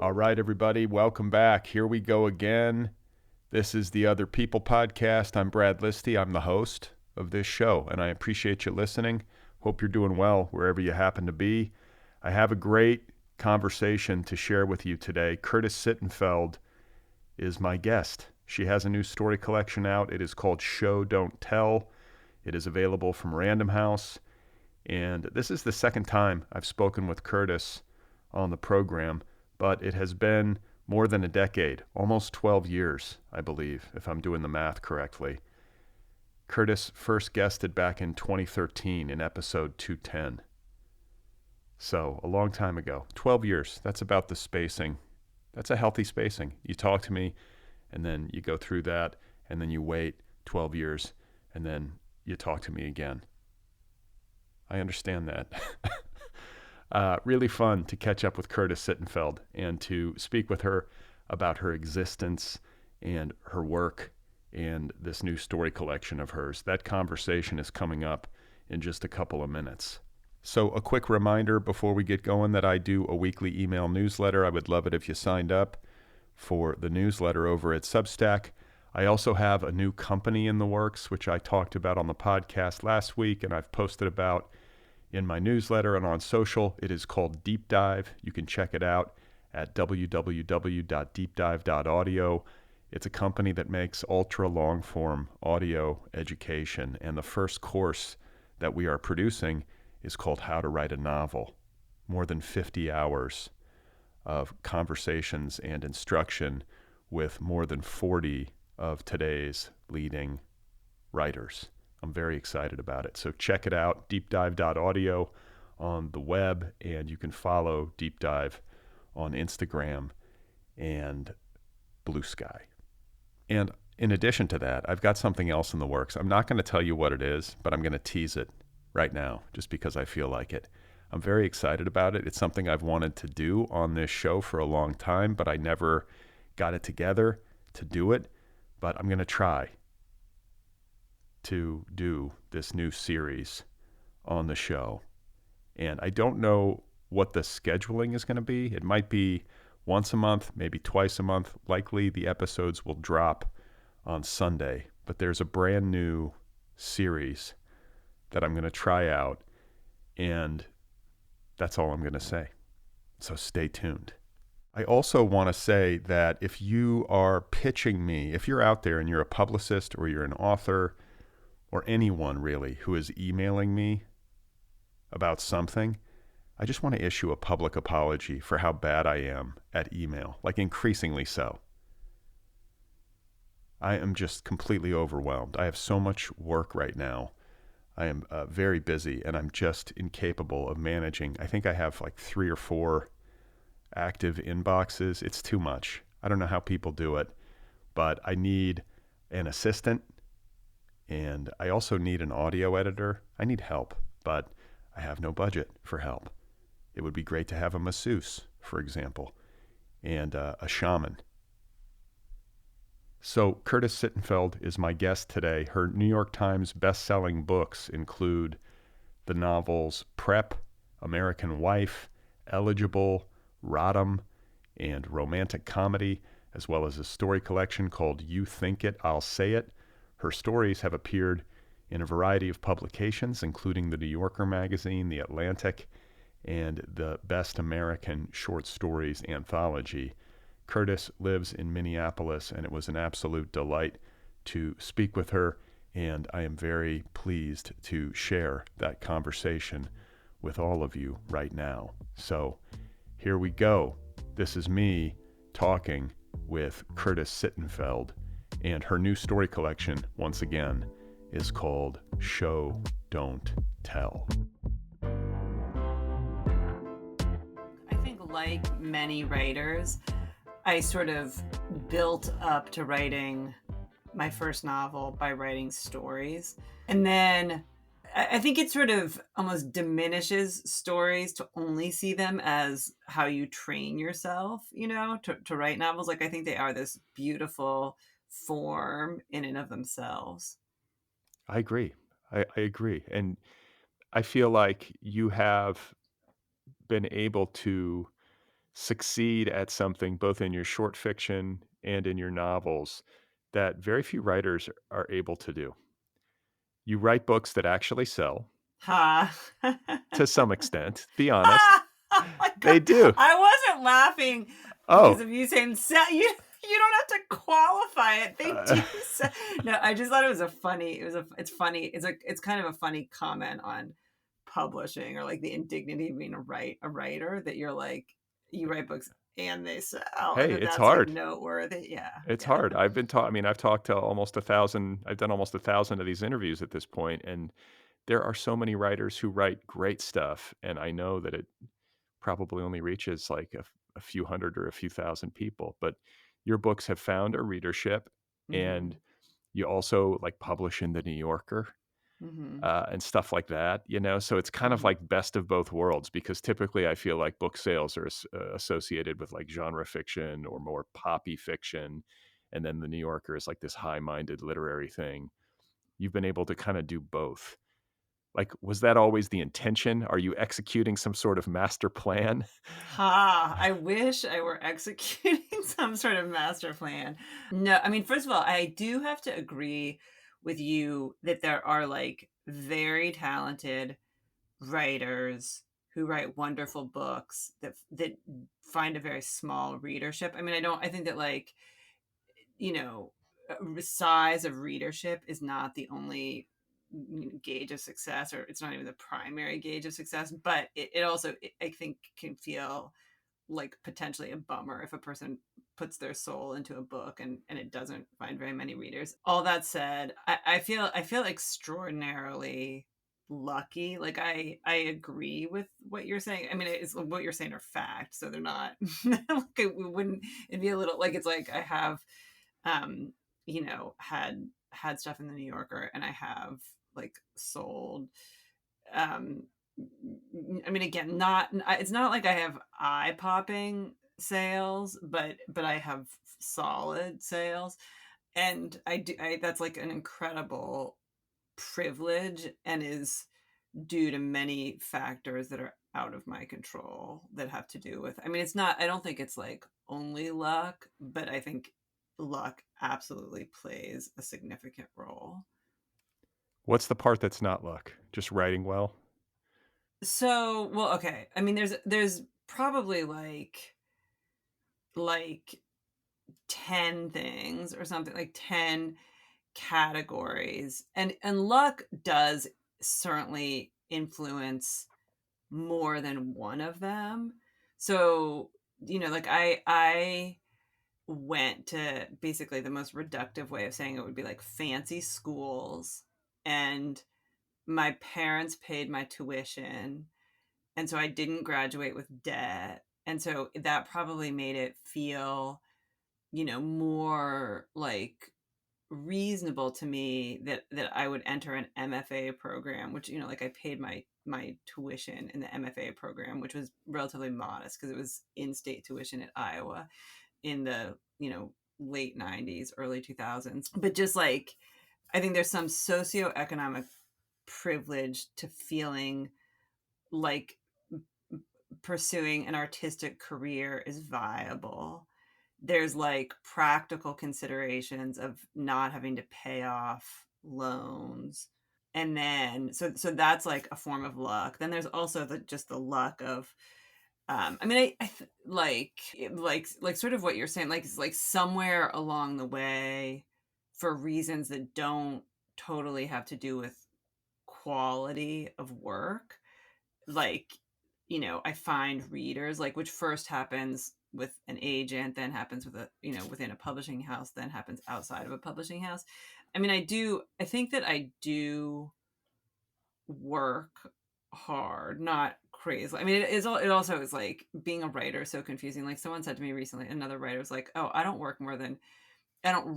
All right, everybody, welcome back. Here we go again. This is the Other People podcast. I'm Brad Listi. I'm the host of this show, and I appreciate you listening. Hope you're doing well wherever you happen to be. I have a great conversation to share with you today. Curtis Sittenfeld is my guest. She has a new story collection out. It is called Show Don't Tell. It is available from Random House, and this is the second time I've spoken with Curtis on the program. But it has been more than a decade, almost 12 years, I believe, if I'm doing the math correctly. Curtis first guested back in 2013 in episode 210. So a long time ago, 12 years, that's about the spacing. That's a healthy spacing. You talk to me, and then you go through that, and then you wait 12 years, and then you talk to me again. I understand that. Really fun to catch up with Curtis Sittenfeld and to speak with her about her existence and her work and this new story collection of hers. That conversation is coming up in just a couple of minutes. So a quick reminder before we get going that I do a weekly email newsletter. I would love it if you signed up for the newsletter over at Substack. I also have a new company in the works, which I talked about on the podcast last week, and I've posted about in my newsletter and on social. It is called Deep Dive. You can check it out at www.deepdive.audio. It's a company that makes ultra long form audio education. And the first course that we are producing is called How to Write a Novel. More than 50 hours of conversations and instruction with more than 40 of today's leading writers. I'm very excited about it. So check it out, deepdive.audio on the web, and you can follow Deep Dive on Instagram and Bluesky. And in addition to that, I've got something else in the works. I'm not going to tell you what it is, but I'm going to tease it right now just because I feel like it. I'm very excited about it. It's something I've wanted to do on this show for a long time, but I never got it together to do it. But I'm going to try to do this new series on the show. And I don't know what the scheduling is going to be. It might be once a month, maybe twice a month. Likely the episodes will drop on Sunday. But there's a brand new series that I'm going to try out. And that's all I'm going to say. So stay tuned. I also want to say that if you are pitching me, if you're out there and you're a publicist or you're an author, or anyone really who is emailing me about something, I just want to issue a public apology for how bad I am at email, like increasingly so. I am just completely overwhelmed. I have so much work right now. I am very busy, and I'm just incapable of managing. I think I have like 3 or 4 active inboxes. It's too much. I don't know how people do it, but I need an assistant. And I also need an audio editor. I need help, but I have no budget for help. It would be great to have a masseuse, for example, and a shaman. So Curtis Sittenfeld is my guest today. Her New York Times best-selling books include the novels Prep, American Wife, Eligible, Rodham, and Romantic Comedy, as well as a story collection called You Think It, I'll Say It. Her stories have appeared in a variety of publications, including the New Yorker magazine, The Atlantic, and the Best American Short Stories anthology. Curtis lives in Minneapolis, and it was an absolute delight to speak with her, and I am very pleased to share that conversation with all of you right now. So here we go. This is me talking with Curtis Sittenfeld. And her new story collection, once again, is called Show Don't Tell. I think, like many writers, I sort of built up to writing my first novel by writing stories. And then I think it sort of almost diminishes stories to only see them as how you train yourself, to write novels. Like, I think they are this beautiful form in and of themselves. I agree. I agree. And I feel like you have been able to succeed at something both in your short fiction and in your novels that very few writers are able to do. You write books that actually sell Ha. to some extent, be honest. Ah! Oh my They god. do. I wasn't laughing because Oh, of you saying you don't have to qualify it. They uh, do sell. No, I just thought it was a funny it's funny. It's kind of a funny comment on publishing or like the indignity of being a writer that you're like you write books and they sell and hey, that it's that's like hard. noteworthy. Yeah. It's Yeah. hard. I've been taught. I mean, I've talked to almost 1,000. I've done almost 1,000 of these interviews at this point, and there are so many writers who write great stuff, and I know that it probably only reaches like a few hundred or a few thousand people. But your books have found a readership, and Mhm. you also like publish in the New Yorker. Mhm. And stuff like that, you know? So it's kind of Mhm. like best of both worlds because typically I feel like book sales are associated with like genre fiction or more poppy fiction. And then the New Yorker is like this high minded literary thing. You've been able to kind of do both. Like, was that always the intention? Are you executing some sort of master plan? Ha! I wish I were executing some sort of master plan. No, I mean, first of all, I do have to agree with you that there are like very talented writers who write wonderful books that find a very small readership. I mean, I think that like, you know, size of readership is not the only gauge of success, or it's not even the primary gauge of success, but it also, I think, can feel like potentially a bummer if a person puts their soul into a book and it doesn't find very many readers. All that said, I feel extraordinarily lucky. Like I agree with what you're saying. I mean, it's what you're saying are facts, so they're not like it wouldn't it'd be a little like it's like I have um had stuff in the New Yorker and I have like sold um I mean, again, not it's not like I have eye popping sales, but I have solid sales, and that's like an incredible privilege and is due to many factors that are out of my control that have to do with. I mean, it's not. I don't think it's like only luck, but I think luck absolutely plays a significant role. What's the part that's not luck? Just writing well? So, well, okay. I mean, there's probably like 10 things or something, like 10 categories. And luck does certainly influence more than one of them. So, like I went to basically the most reductive way of saying it would be like fancy schools, and my parents paid my tuition, and so I didn't graduate with debt. And so that probably made it feel, more like reasonable to me that I would enter an MFA program, which, like I paid my tuition in the MFA program, which was relatively modest because it was in-state tuition at Iowa in the, late 90s, early 2000s. But just like I think there's some socioeconomic privilege to feeling like pursuing an artistic career is viable. There's like practical considerations of not having to pay off loans. And then so that's like a form of luck. Then there's also just the luck of I mean like sort of what you're saying, like it's like somewhere along the way, for reasons that don't totally have to do with quality of work, like, I find readers, like, which first happens with an agent, then happens with within a publishing house, then happens outside of a publishing house. I mean, I think that I do work hard, not crazy. I mean, it also is like being a writer is so confusing. Like someone said to me recently, another writer was like, "Oh, I don't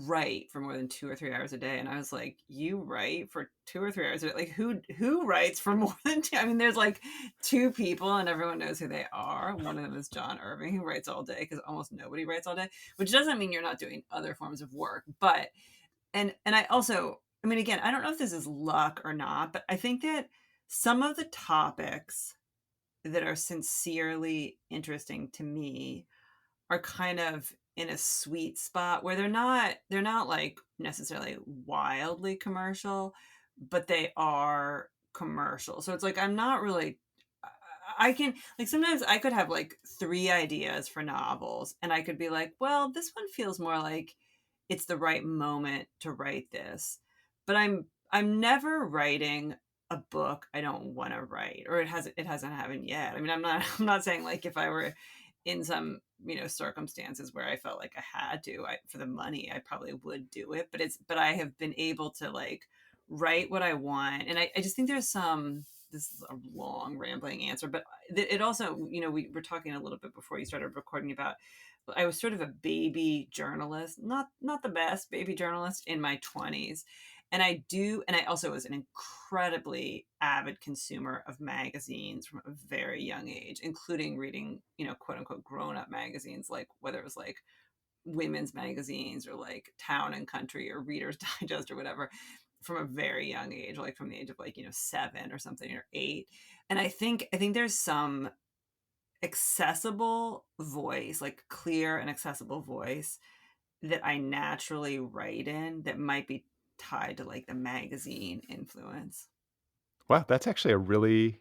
write for more than 2 or 3 hours a day." And I was like, you write for 2 or 3 hours a day? Like who writes for more than two? I mean, there's like two people and everyone knows who they are. One of them is John Irving, who writes all day because almost nobody writes all day, which doesn't mean you're not doing other forms of work. But and I also, I mean, again, I don't know if this is luck or not, but I think that some of the topics that are sincerely interesting to me are kind of in a sweet spot where they're not like necessarily wildly commercial, but they are commercial. So it's like I'm not really I can like sometimes I could have like three ideas for novels and I could be like, well, this one feels more like it's the right moment to write this. But I'm never writing a book I don't want to write, or it hasn't happened yet. I mean, I'm not saying like if I were in some circumstances where I felt like I had to for the money, I probably would do it. But I have been able to like write what I want, and I just think there's some. This is a long rambling answer, but it also, we were talking a little bit before you started recording about I was sort of a baby journalist, not the best baby journalist in my 20s. And I also was an incredibly avid consumer of magazines from a very young age, including reading, quote unquote grown up magazines, like whether it was like women's magazines or like Town and Country or Reader's Digest or whatever, from a very young age, like from the age of like, 7 or something, or 8. And I think there's some accessible voice, like clear and accessible voice that I naturally write in that might be tied to like the magazine influence. Wow, that's actually a really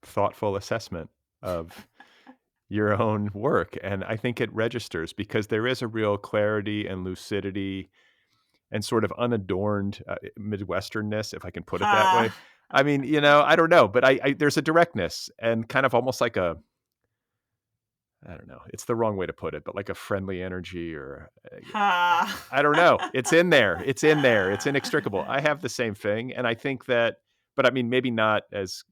thoughtful assessment of your own work, and I think it registers because there is a real clarity and lucidity and sort of unadorned, Midwesternness, if I can put it that way. Ha. I mean, I don't know, but I there's a directness and kind of almost like a I don't know, it's the wrong way to put it, but like a friendly energy or, Ha. I don't know. It's in there. It's in there. It's inextricable. I have the same thing, and I think that but I mean, maybe not as,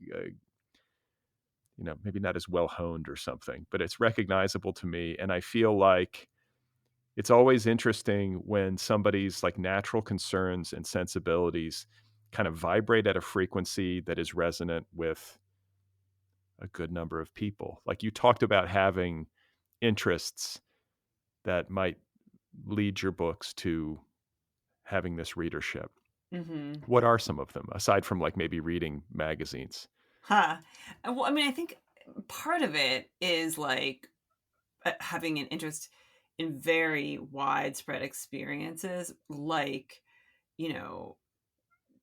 maybe not as well honed or something, but it's recognizable to me, and I feel like it's always interesting when somebody's, like, natural concerns and sensibilities kind of vibrate at a frequency that is resonant with a good number of people. Like, you talked about having interests that might lead your books to having this readership. Hmm. What are some of them, aside from, like, maybe reading magazines? Huh. Well, I mean, I think part of it is like having an interest in very widespread experiences, like, you know,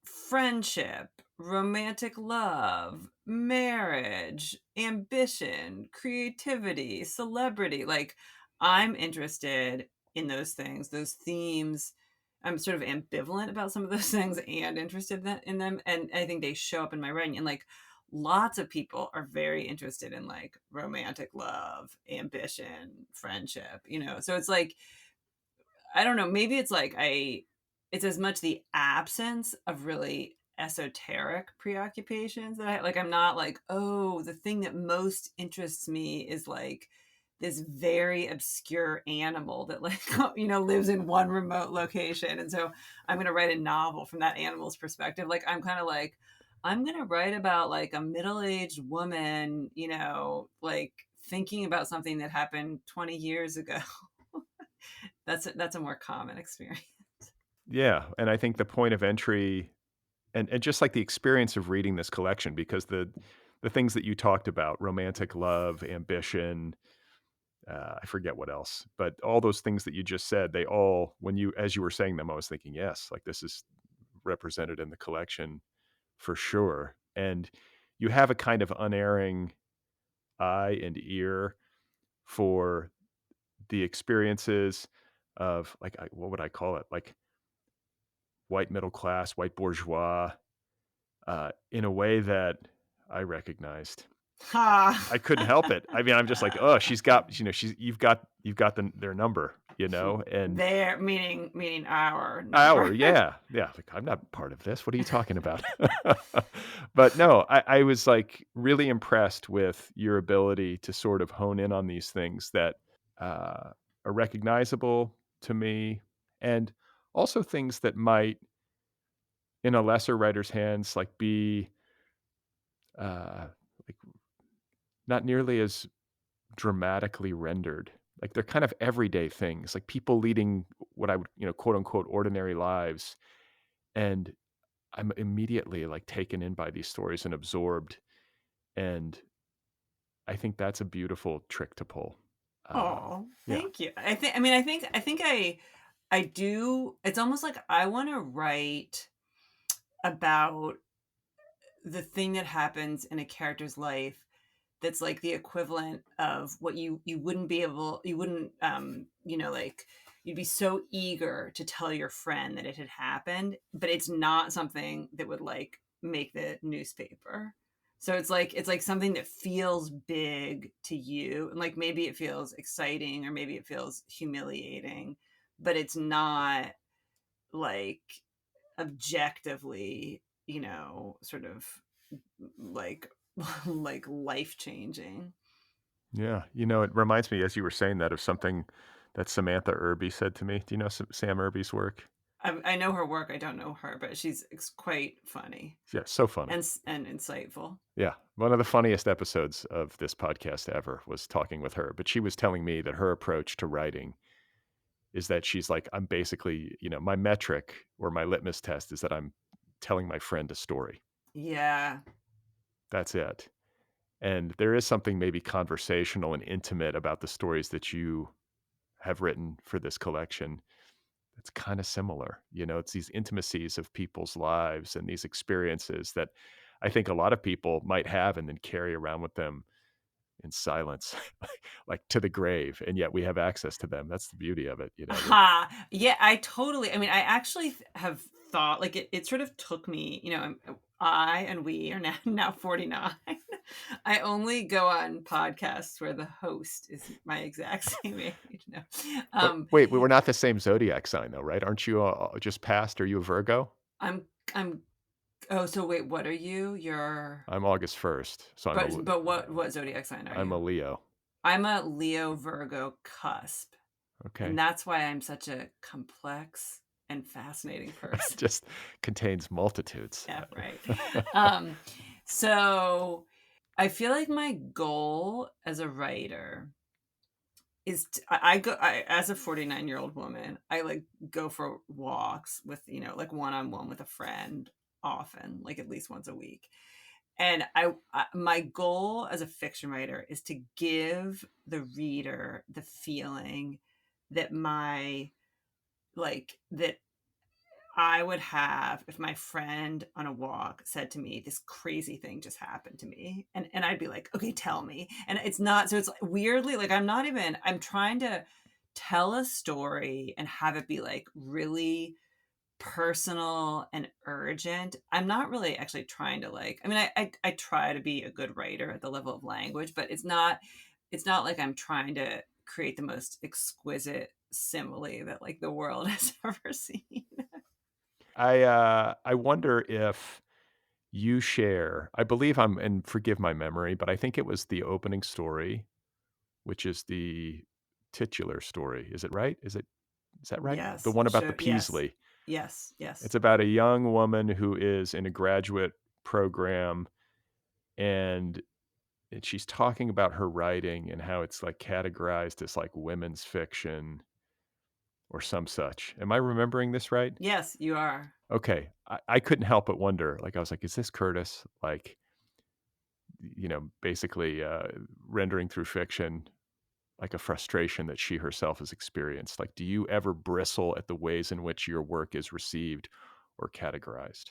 friendship, romantic love, marriage, ambition, creativity, celebrity. Like, I'm interested in those things, those themes. I'm sort of ambivalent about some of those things and interested in them. And I think they show up in my writing. And like, lots of people are very interested in like romantic love, ambition, friendship, So it's like, I don't know, maybe it's as much the absence of really esoteric preoccupations that I'm not like, oh, the thing that most interests me is like this very obscure animal that like lives in one remote location, and so I'm going to write a novel from that animal's perspective. Like I'm kind of like I'm going to write about like a middle-aged woman, like thinking about something that happened 20 years ago. That's a more common experience. Yeah, and I think the point of entry and just, like, the experience of reading this collection because the things that you talked about, romantic love, ambition, I forget what else, but all those things that you just said, they all when you as you were saying them, I was thinking, "Yes, like, this is represented in the collection for sure," and you have a kind of unerring eye and ear for the experiences of, like, what would I call it? Like, white middle class, white bourgeois, in a way that I recognized. Ha. I couldn't help it. I mean, I'm just like, "Oh, she's got," you've got their number, and There, meaning our our number. yeah, like, "I'm not part of this. What are you talking about?" But no, I was, like, really impressed with your ability to sort of hone in on these things that, are recognizable to me, and also things that might, in a lesser writer's hands, like, be, like, not nearly as dramatically rendered. Like, they're kind of everyday things, like people leading what I would, quote unquote ordinary lives. And I'm immediately like taken in by these stories and absorbed. And I think that's a beautiful trick to pull. Oh, Yeah. thank you. I do. It's almost like I want to write about the thing that happens in a character's life that's like the equivalent of what you wouldn't be able you wouldn't like you'd be so eager to tell your friend that it had happened, but it's not something that would like make the newspaper. So it's like something that feels big to you, and like maybe it feels exciting or maybe it feels humiliating, but it's not like objectively, sort of like like life changing. Yeah. It reminds me, as you were saying that, of something that Samantha Irby said to me. Do you know Sam Irby's work? I know her work. I don't know her, but she's quite funny Yeah, so funny. and insightful. Yeah. One of the funniest episodes of this podcast ever was talking with her. But she was telling me that her approach to writing is that she's like, I'm basically, my metric or my litmus test is that I'm telling my friend a story. Yeah. That's it. And there is something maybe conversational and intimate about the stories that you have written for this collection. It's kind of similar. It's these intimacies of people's lives and these experiences that I think a lot of people might have and then carry around with them in silence, like to the grave. And yet we have access to them. That's the beauty of it. Yeah, I actually have thought like it sort of took me, I and we are now 49. I only go on podcasts where the host is my exact same age. No. But Um, wait, we were not the same zodiac sign though, right? Aren't you just past? Are you a Virgo? I'm I'm oh, so wait, what are you? You're I'm August 1st. So but what zodiac sign are I'm you? a Leo. I'm a Leo Virgo cusp. And Okay. that's why I'm such a complex and fascinating It person. just contains multitudes. Yeah, right. Um, so I feel like my goal as a writer is as a 49-year-old woman, I like go for walks with, like one-on-one with a friend often, like at least once a week. And my goal as a fiction writer is to give the reader the feeling that my that I would have if my friend on a walk said to me, this crazy thing just happened to me. And I'd be like, okay, tell me. And it's not, so it's like, weirdly, like I'm trying to tell a story and have it be like really personal and urgent. I'm not really actually trying to like, I try to be a good writer at the level of language, but it's not like I'm trying to create the most exquisite simile that like the world has ever seen. I wonder if you share, I believe and forgive my memory, but I think it was the opening story, which is the titular story. Is it right? Is that right? The Yes, one about the sure. Yes. Peasley. Yes. Yes. It's about a young woman who is in a graduate program and she's talking about her writing and how it's like categorized as like women's fiction or some such. Am I remembering this right? Yes, you are. Okay. I couldn't help but wonder. Like, I was like, is this Curtis? Like, basically rendering through fiction like a frustration that she herself has experienced. Like, do you ever bristle at the ways in which your work is received or categorized?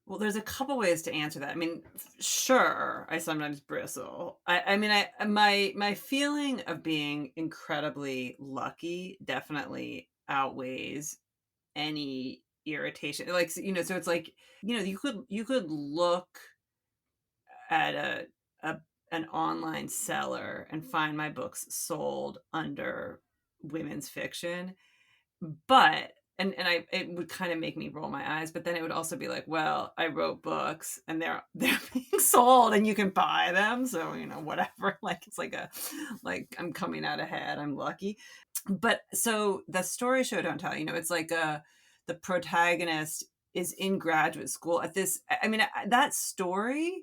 Well, there's a couple ways to answer that. I mean, sure, I sometimes bristle. My feeling of being incredibly lucky definitely outweighs any irritation. Like, so it's like, you could look at a an online seller and find my books sold under women's fiction, but and it would kind of make me roll my eyes, but then it would also be like, well, I wrote books and they're being sold and you can buy them, so whatever. Like it's like I'm coming out ahead, I'm lucky. But so the story show don't tell, it's like the protagonist is in graduate school at this, that story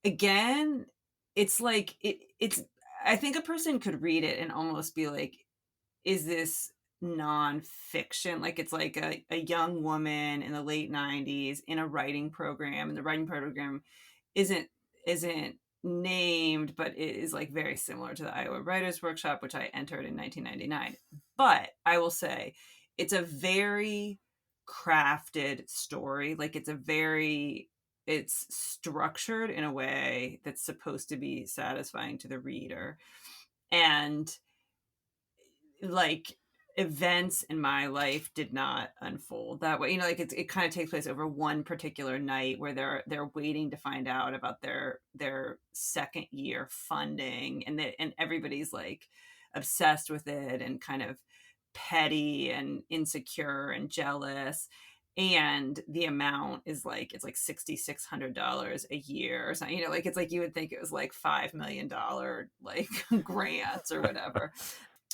again, it's like it's I think a person could read it and almost be like, is this nonfiction? Like it's like a young woman in the late 90s in a writing program, and the writing program isn't named, but it is like very similar to the Iowa Writers Workshop, which I entered in 1999. But I will say it's a very crafted story. Like it's structured in a way that's supposed to be satisfying to the reader. And like events in my life did not unfold that way. Like it kind of takes place over one particular night where they're waiting to find out about their second year funding, and everybody's like obsessed with it and kind of petty and insecure and jealous. And the amount is like, it's like $6,600 a year or something, like it's like you would think it was like $5 million like grants or whatever.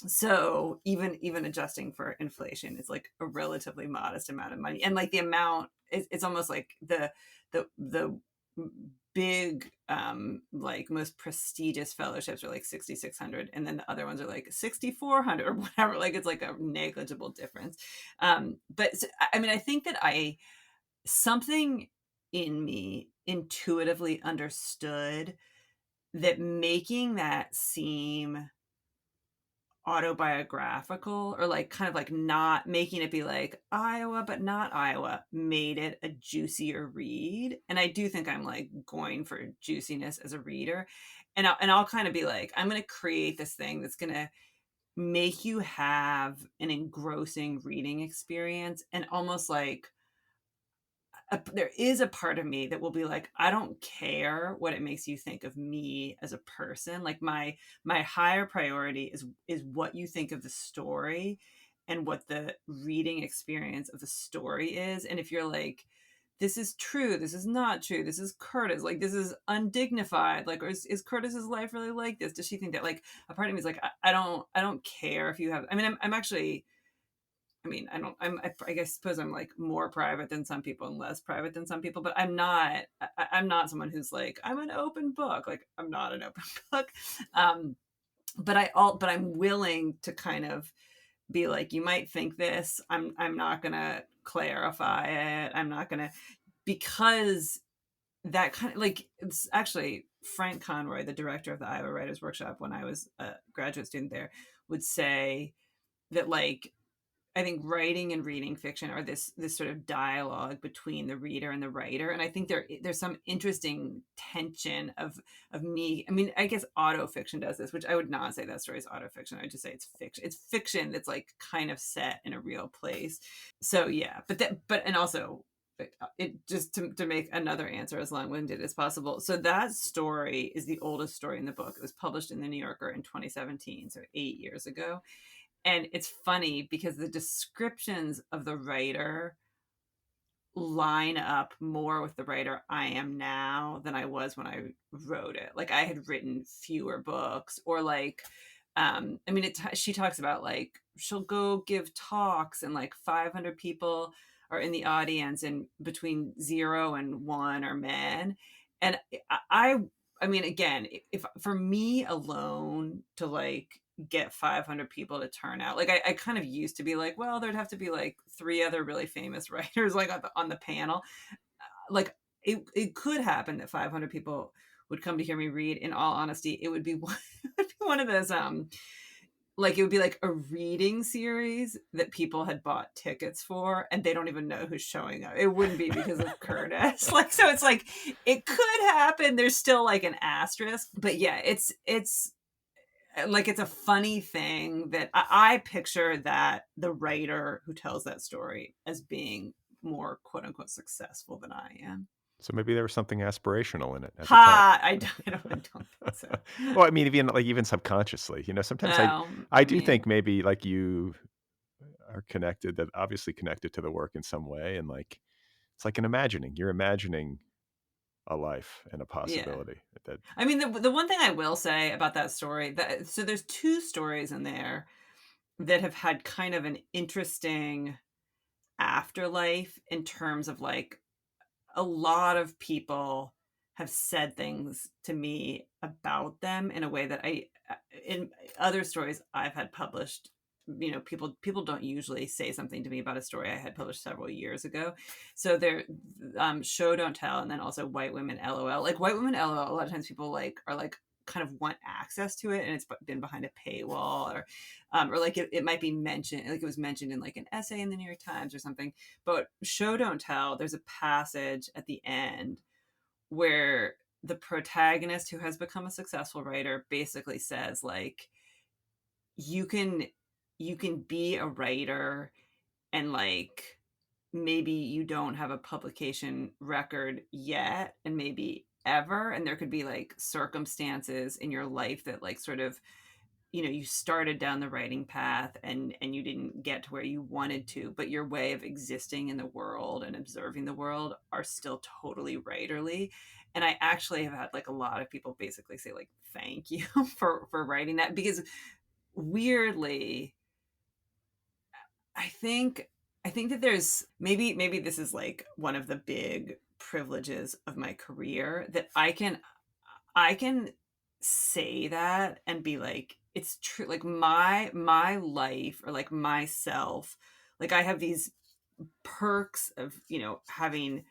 So even adjusting for inflation, it's like a relatively modest amount of money. And like the amount, it's almost like the big like most prestigious fellowships are like 6,600, and then the other ones are like 6,400 or whatever. Like it's like a negligible difference. But I mean, I think that something in me intuitively understood that making that seem autobiographical, or like kind of like not making it be like Iowa but not Iowa, made it a juicier read. And I do think I'm like going for juiciness as a reader, and I'll kind of be like, I'm going to create this thing that's going to make you have an engrossing reading experience. And almost like there is a part of me that will be like, I don't care what it makes you think of me as a person. Like my higher priority is what you think of the story and what the reading experience of the story is. And if you're like, this is true, this is not true, this is Curtis, like this is undignified, like, or is Curtis's life really like this? Does she think that? Like a part of me is like, I don't care if you have. I mean, I'm actually, I mean, I guess suppose I'm like more private than some people and less private than some people, but I'm not someone who's like, I'm an open book. Like I'm not an open book. Um, but I'm willing to kind of be like, you might think this, I'm not going to clarify it. I'm not going to, because that kind of like, it's actually Frank Conroy, the director of the Iowa Writers Workshop, when I was a graduate student there, would say that like, I think writing and reading fiction are this sort of dialogue between the reader and the writer, and I think there's some interesting tension of me. I mean, I guess auto fiction does this, which I would not say that story is auto fiction. I would just say it's fiction. It's fiction that's like kind of set in a real place. So yeah, and also it just to make another answer as long-winded as possible. So that story is the oldest story in the book. It was published in the New Yorker in 2017, so 8 years ago. And it's funny because the descriptions of the writer line up more with the writer I am now than I was when I wrote it. Like I had written fewer books, or like, I mean, she talks about like, she'll go give talks and like 500 people are in the audience, and between 0 and 1 are men. And I mean, again, if for me alone to like get 500 people to turn out, like I kind of used to be like, well, there'd have to be like 3 other really famous writers like on the panel. Like it could happen that 500 people would come to hear me read. In all honesty, it would be one of those like it would be like a reading series that people had bought tickets for and they don't even know who's showing up. It wouldn't be because of Curtis. Like, so it's like, it could happen. There's still like an asterisk, but yeah, it's like, it's a funny thing that I picture that the writer who tells that story as being more quote unquote successful than I am. So maybe there was something aspirational in it at the time. Ha! I don't think so. Well, I mean, even subconsciously, sometimes I do think maybe like you are connected, that obviously connected to the work in some way, and like it's like you're imagining a life and a possibility. That I mean, the one thing I will say about that story, so there's 2 stories in there that have had kind of an interesting afterlife in terms of like, a lot of people have said things to me about them in a way that in other stories I've had published people don't usually say something to me about a story I had published several years ago. So there, show don't tell, and then also white women LOL. Like white women LOL, a lot of times people like are like kind of want access to it, and it's been behind a paywall, or like it might be mentioned, like it was mentioned in like an essay in the New York Times or something. But show don't tell, there's a passage at the end where the protagonist, who has become a successful writer, basically says like, you can be a writer, and like maybe you don't have a publication record yet, and maybe ever, and there could be like circumstances in your life that like sort of, you started down the writing path, and you didn't get to where you wanted to, but your way of existing in the world and observing the world are still totally writerly. And I actually have had like a lot of people basically say like, thank you for writing that, because weirdly, I think that there's maybe this is like one of the big privileges of my career, that I can say that and be like, it's true. Like my life, or like myself, like I have these perks of, having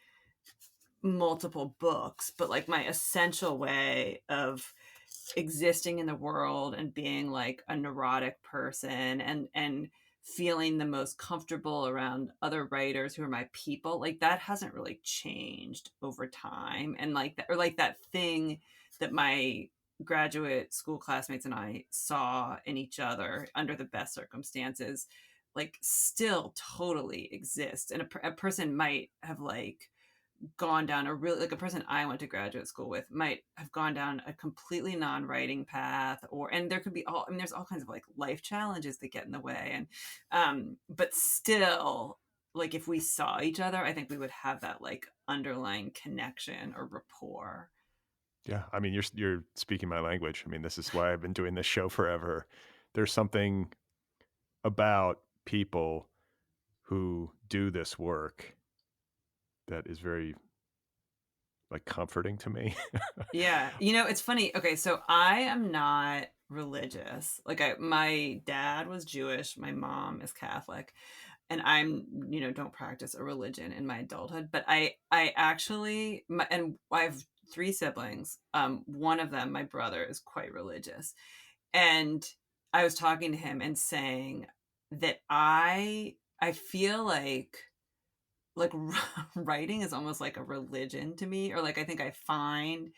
multiple books, but like my essential way of existing in the world and being like a neurotic person, and feeling the most comfortable around other writers who are my people, like that hasn't really changed over time. And like that, or like that thing that my graduate school classmates and I saw in each other under the best circumstances, like still totally exists. And a person might have like gone down a really, like a person I went to graduate school with might have gone down a completely non-writing path, and there could be there's all kinds of like life challenges that get in the way. And but still, like if we saw each other, I think we would have that like underlying connection or rapport. Yeah, I mean, you're speaking my language. I mean, this is why I've been doing this show forever. There's something about people who do this work that is very like comforting to me. Yeah. It's funny. Okay, so I am not religious. Like my dad was Jewish, my mom is Catholic, and I'm, don't practice a religion in my adulthood, but I actually, and I have three siblings. One of them, my brother, is quite religious. And I was talking to him and saying that I feel like writing is almost like a religion to me, or like I think I find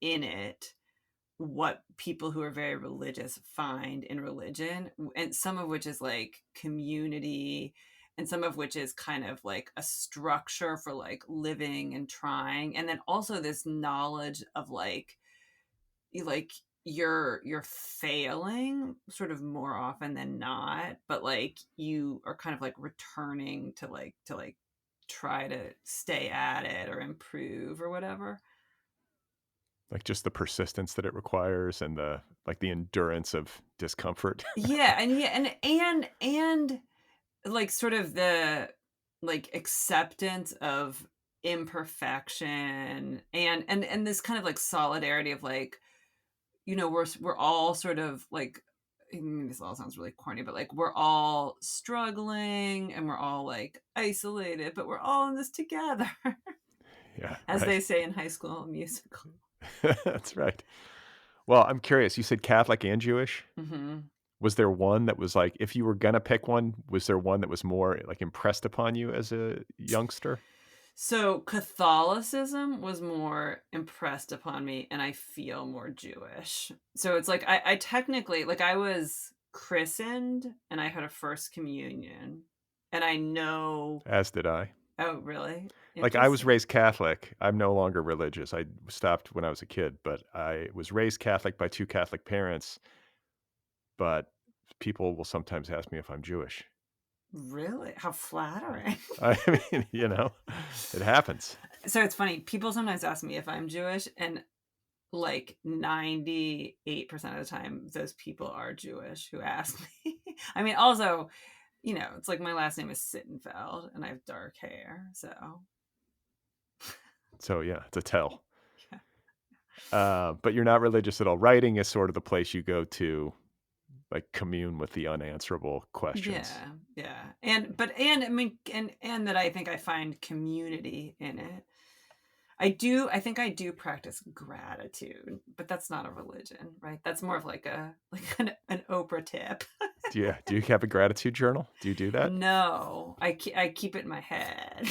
in it what people who are very religious find in religion, and some of which is like community, and some of which is kind of like a structure for like living and trying, and then also this knowledge of like you're failing sort of more often than not, but like you are kind of like returning to like try to stay at it or improve or whatever. Like just the persistence that it requires, and the endurance of discomfort. Yeah, and like sort of the like acceptance of imperfection, and this kind of like solidarity of like, we're all sort of like, I mean, this all sounds really corny, but like we're all struggling and we're all like isolated, but we're all in this together, Yeah, as right. they say in High School Musical. That's right. Well, I'm curious. You said Catholic and Jewish. Hmm. Was there one that was like, if you were gonna pick one, was there one that was more like impressed upon you as a youngster? So Catholicism was more impressed upon me, and I feel more Jewish. So it's like I technically, like I was christened and I had a first communion, and I know. As did I. Oh, really? Like I was Interesting. raised Catholic. I'm no longer religious. I stopped when I was a kid, but I was raised Catholic by two Catholic parents. But people will sometimes ask me if I'm Jewish. Really? How flattering. I mean, it happens. So it's funny. People sometimes ask me if I'm Jewish, and like 98% of the time, those people are Jewish who ask me. I mean, also, it's like my last name is Sittenfeld and I have dark hair. So, So yeah, it's a tell. yeah. But you're not religious at all. Writing is sort of the place you go to like commune with the unanswerable questions. Yeah, yeah. And I mean and that I think I find community in it. I think I do practice gratitude, but that's not a religion, right? That's more of like a like an Oprah tip. Do you have a gratitude journal? Do you do that? No, I keep it in my head.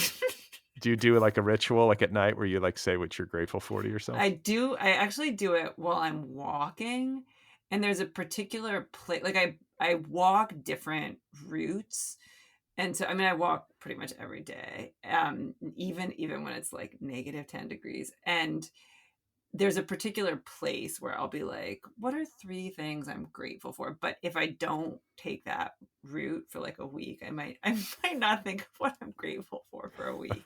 Do you do like a ritual like at night where you like say what you're grateful for to yourself? I actually do it while I'm walking, and there's a particular place like I walk different routes. And so I mean I walk pretty much every day. Even when it's like negative 10 degrees. And there's a particular place where I'll be like, what are 3 things I'm grateful for? But if I don't take that route for like a week, I might not think of what I'm grateful for a week.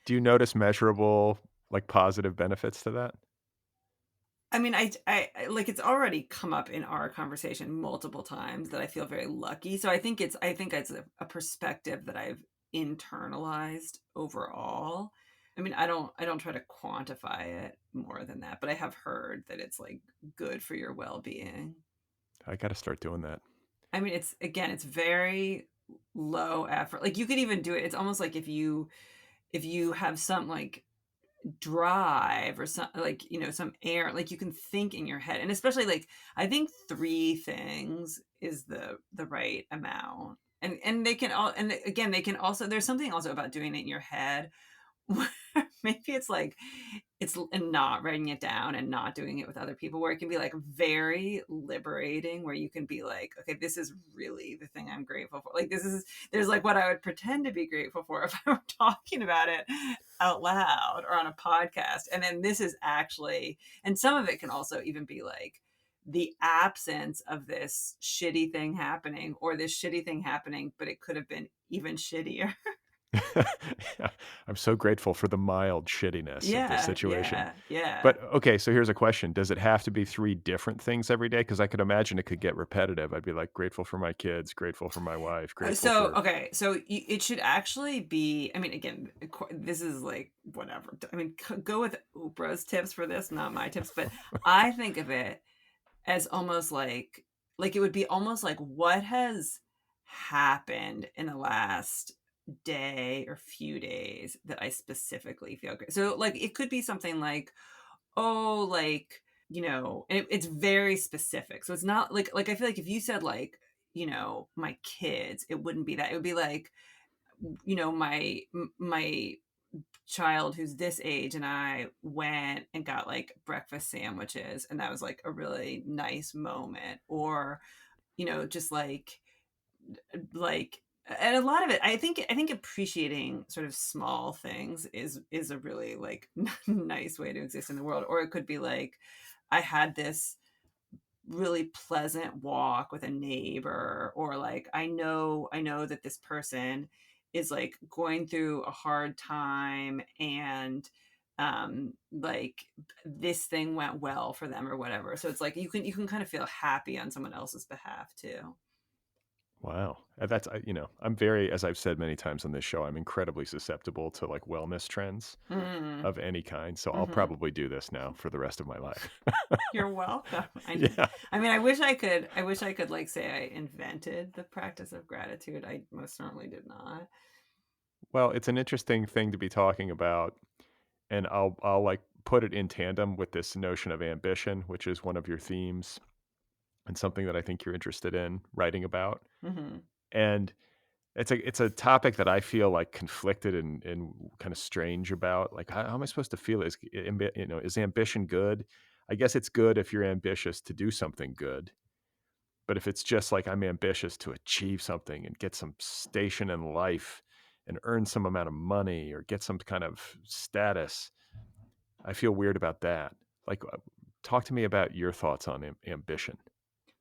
Do you notice measurable, like, positive benefits to that? I mean, like it's already come up in our conversation multiple times that I feel very lucky. So I think it's a perspective that I've internalized overall. I mean, I don't try to quantify it more than that, but I have heard that it's like good for your well-being. I gotta start doing that. I mean, it's again, it's very low effort. Like you could even do it. It's almost like if you have some like drive or some like some air, like you can think in your head, and especially like I think 3 things is the right amount. And they can all, and again they can also, there's something also about doing it in your head where maybe it's like it's and not writing it down and not doing it with other people, where it can be like very liberating, where you can be like, okay, this is really the thing I'm grateful for. Like this is, there's like what I would pretend to be grateful for if I were talking about it out loud or on a podcast, and then this is actually, and some of it can also even be like the absence of this shitty thing happening, or this shitty thing happening but it could have been even shittier. Yeah, I'm so grateful for the mild shittiness of the Yeah, situation. yeah, yeah. But, okay, so here's a question. Does it have to be 3 different things every day? Because I could imagine it could get repetitive. I'd be like, grateful for my kids, grateful for my wife, grateful So for okay, so it should actually be. I mean, again, this is like whatever. I mean, go with Oprah's tips for this, not my tips. But I think of it as almost like it would be almost like what has happened in the last day or few days that I specifically feel great. So like it could be something like, oh, like, and it's very specific. So it's not like I feel like if you said like, my kids, it wouldn't be that. It would be like, my child who's this age and I went and got like breakfast sandwiches, and that was like a really nice moment. Or, just like and a lot of it, I think appreciating sort of small things is a really like nice way to exist in the world. Or it could be like I had this really pleasant walk with a neighbor, or like I know that this person is like going through a hard time, and like this thing went well for them or whatever. So it's like you can kind of feel happy on someone else's behalf too. wow. That's I'm very, as I've said many times on this show, I'm incredibly susceptible to, like, wellness trends Mm. of any kind, so I'll Hmm. probably do this now for the rest of my life. You're welcome. Yeah. I mean, I wish I could like say I invented the practice of gratitude. I most certainly did not. Well, it's an interesting thing to be talking about, and I'll, like, put it in tandem with this notion of ambition, which is one of your themes and something that I think you're interested in writing about, Hmm. and it's a topic that I feel, like, conflicted and kinda strange about. Like, how am I supposed to feel? Is ambition good? I guess it's good if you're ambitious to do something good, but if it's just like, I'm ambitious to achieve something and get some station in life and earn some amount of money or get some kind of status, I feel weird about that. Like, talk to me about your thoughts on ambition.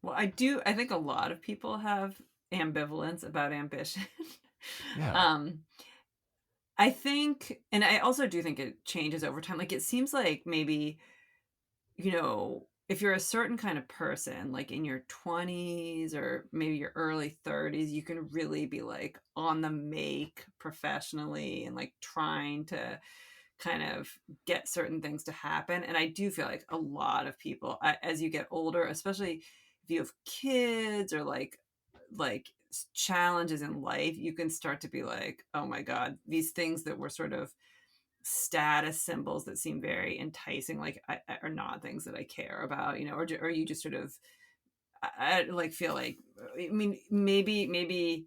Well, I think a lot of people have ambivalence about ambition. Yeah. um, I think, and I also do think it changes over time. Like it seems like maybe, if you're a certain kind of person, like in your 20s or maybe your early 30s, you can really be like on the make professionally and like trying to kind of get certain things to happen. And I do feel like a lot of people, as you get older, especially if if you have kids or like challenges in life, you can start to be like, oh my God, these things that were sort of status symbols that seem very enticing, like are not things that I care about, or you just sort of, I like feel like, I mean, maybe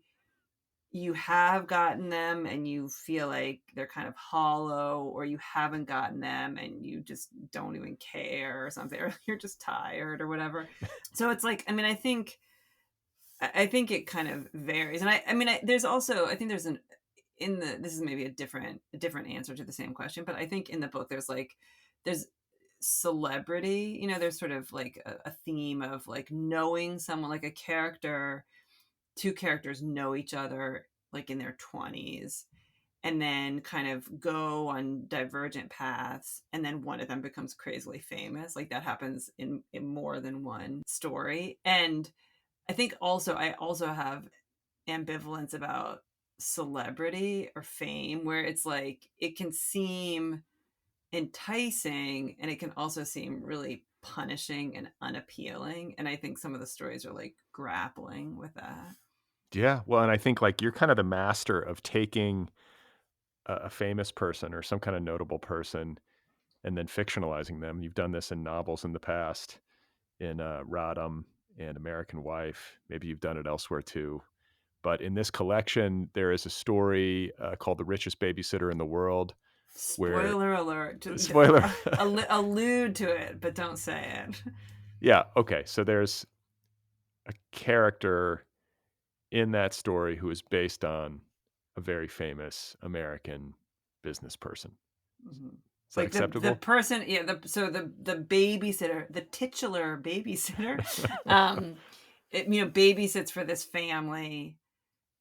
you have gotten them and you feel like they're kind of hollow, or you haven't gotten them and you just don't even care or something, or you're just tired or whatever. So it's like, I mean, I think it kind of varies. And I mean, there's also, I think there's this is maybe a different answer to the same question, but I think in the book, there's celebrity, there's sort of like a theme of like knowing someone, like two characters know each other like in their 20s, and then kind of go on divergent paths, and then one of them becomes crazily famous. Like that happens in more than one story. And I also have ambivalence about celebrity or fame, where it's like it can seem enticing and it can also seem really punishing and unappealing. And I think some of the stories are like grappling with that. Yeah. Well, and I think like you're kind of the master of taking a famous person or some kind of notable person and then fictionalizing them. You've done this in novels in the past, in Rodham and American Wife. Maybe you've done it elsewhere too. But in this collection, there is a story called "The Richest Babysitter in the World," where Spoiler alert. spoiler. Allude to it, but don't say it. Yeah. Okay. So there's a character in that story who is based on a very famous American business person. Mhm. Is that Like the acceptable? person, yeah, the babysitter, the titular babysitter, um, babysits for this family,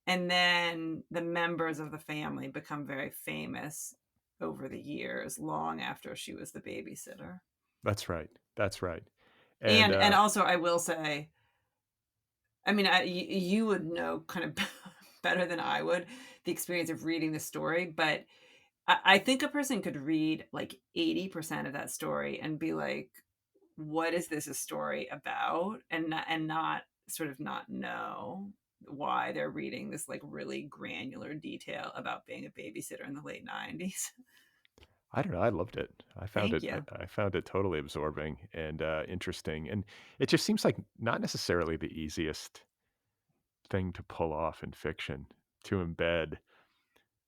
and then the members of the family become very famous over the years, long after she was the babysitter. That's right. That's right. And And also, I will say, I mean, you would know kind of better than I would the experience of reading the story, but I think a person could read like 80% of that story and be like, what is this a story about? And not sort of not know why they're reading this like really granular detail about being a babysitter in the late 90s. I don't know. I loved it. I found Thank it. you. I found it totally absorbing and interesting. And it just seems like not necessarily the easiest thing to pull off in fiction, to embed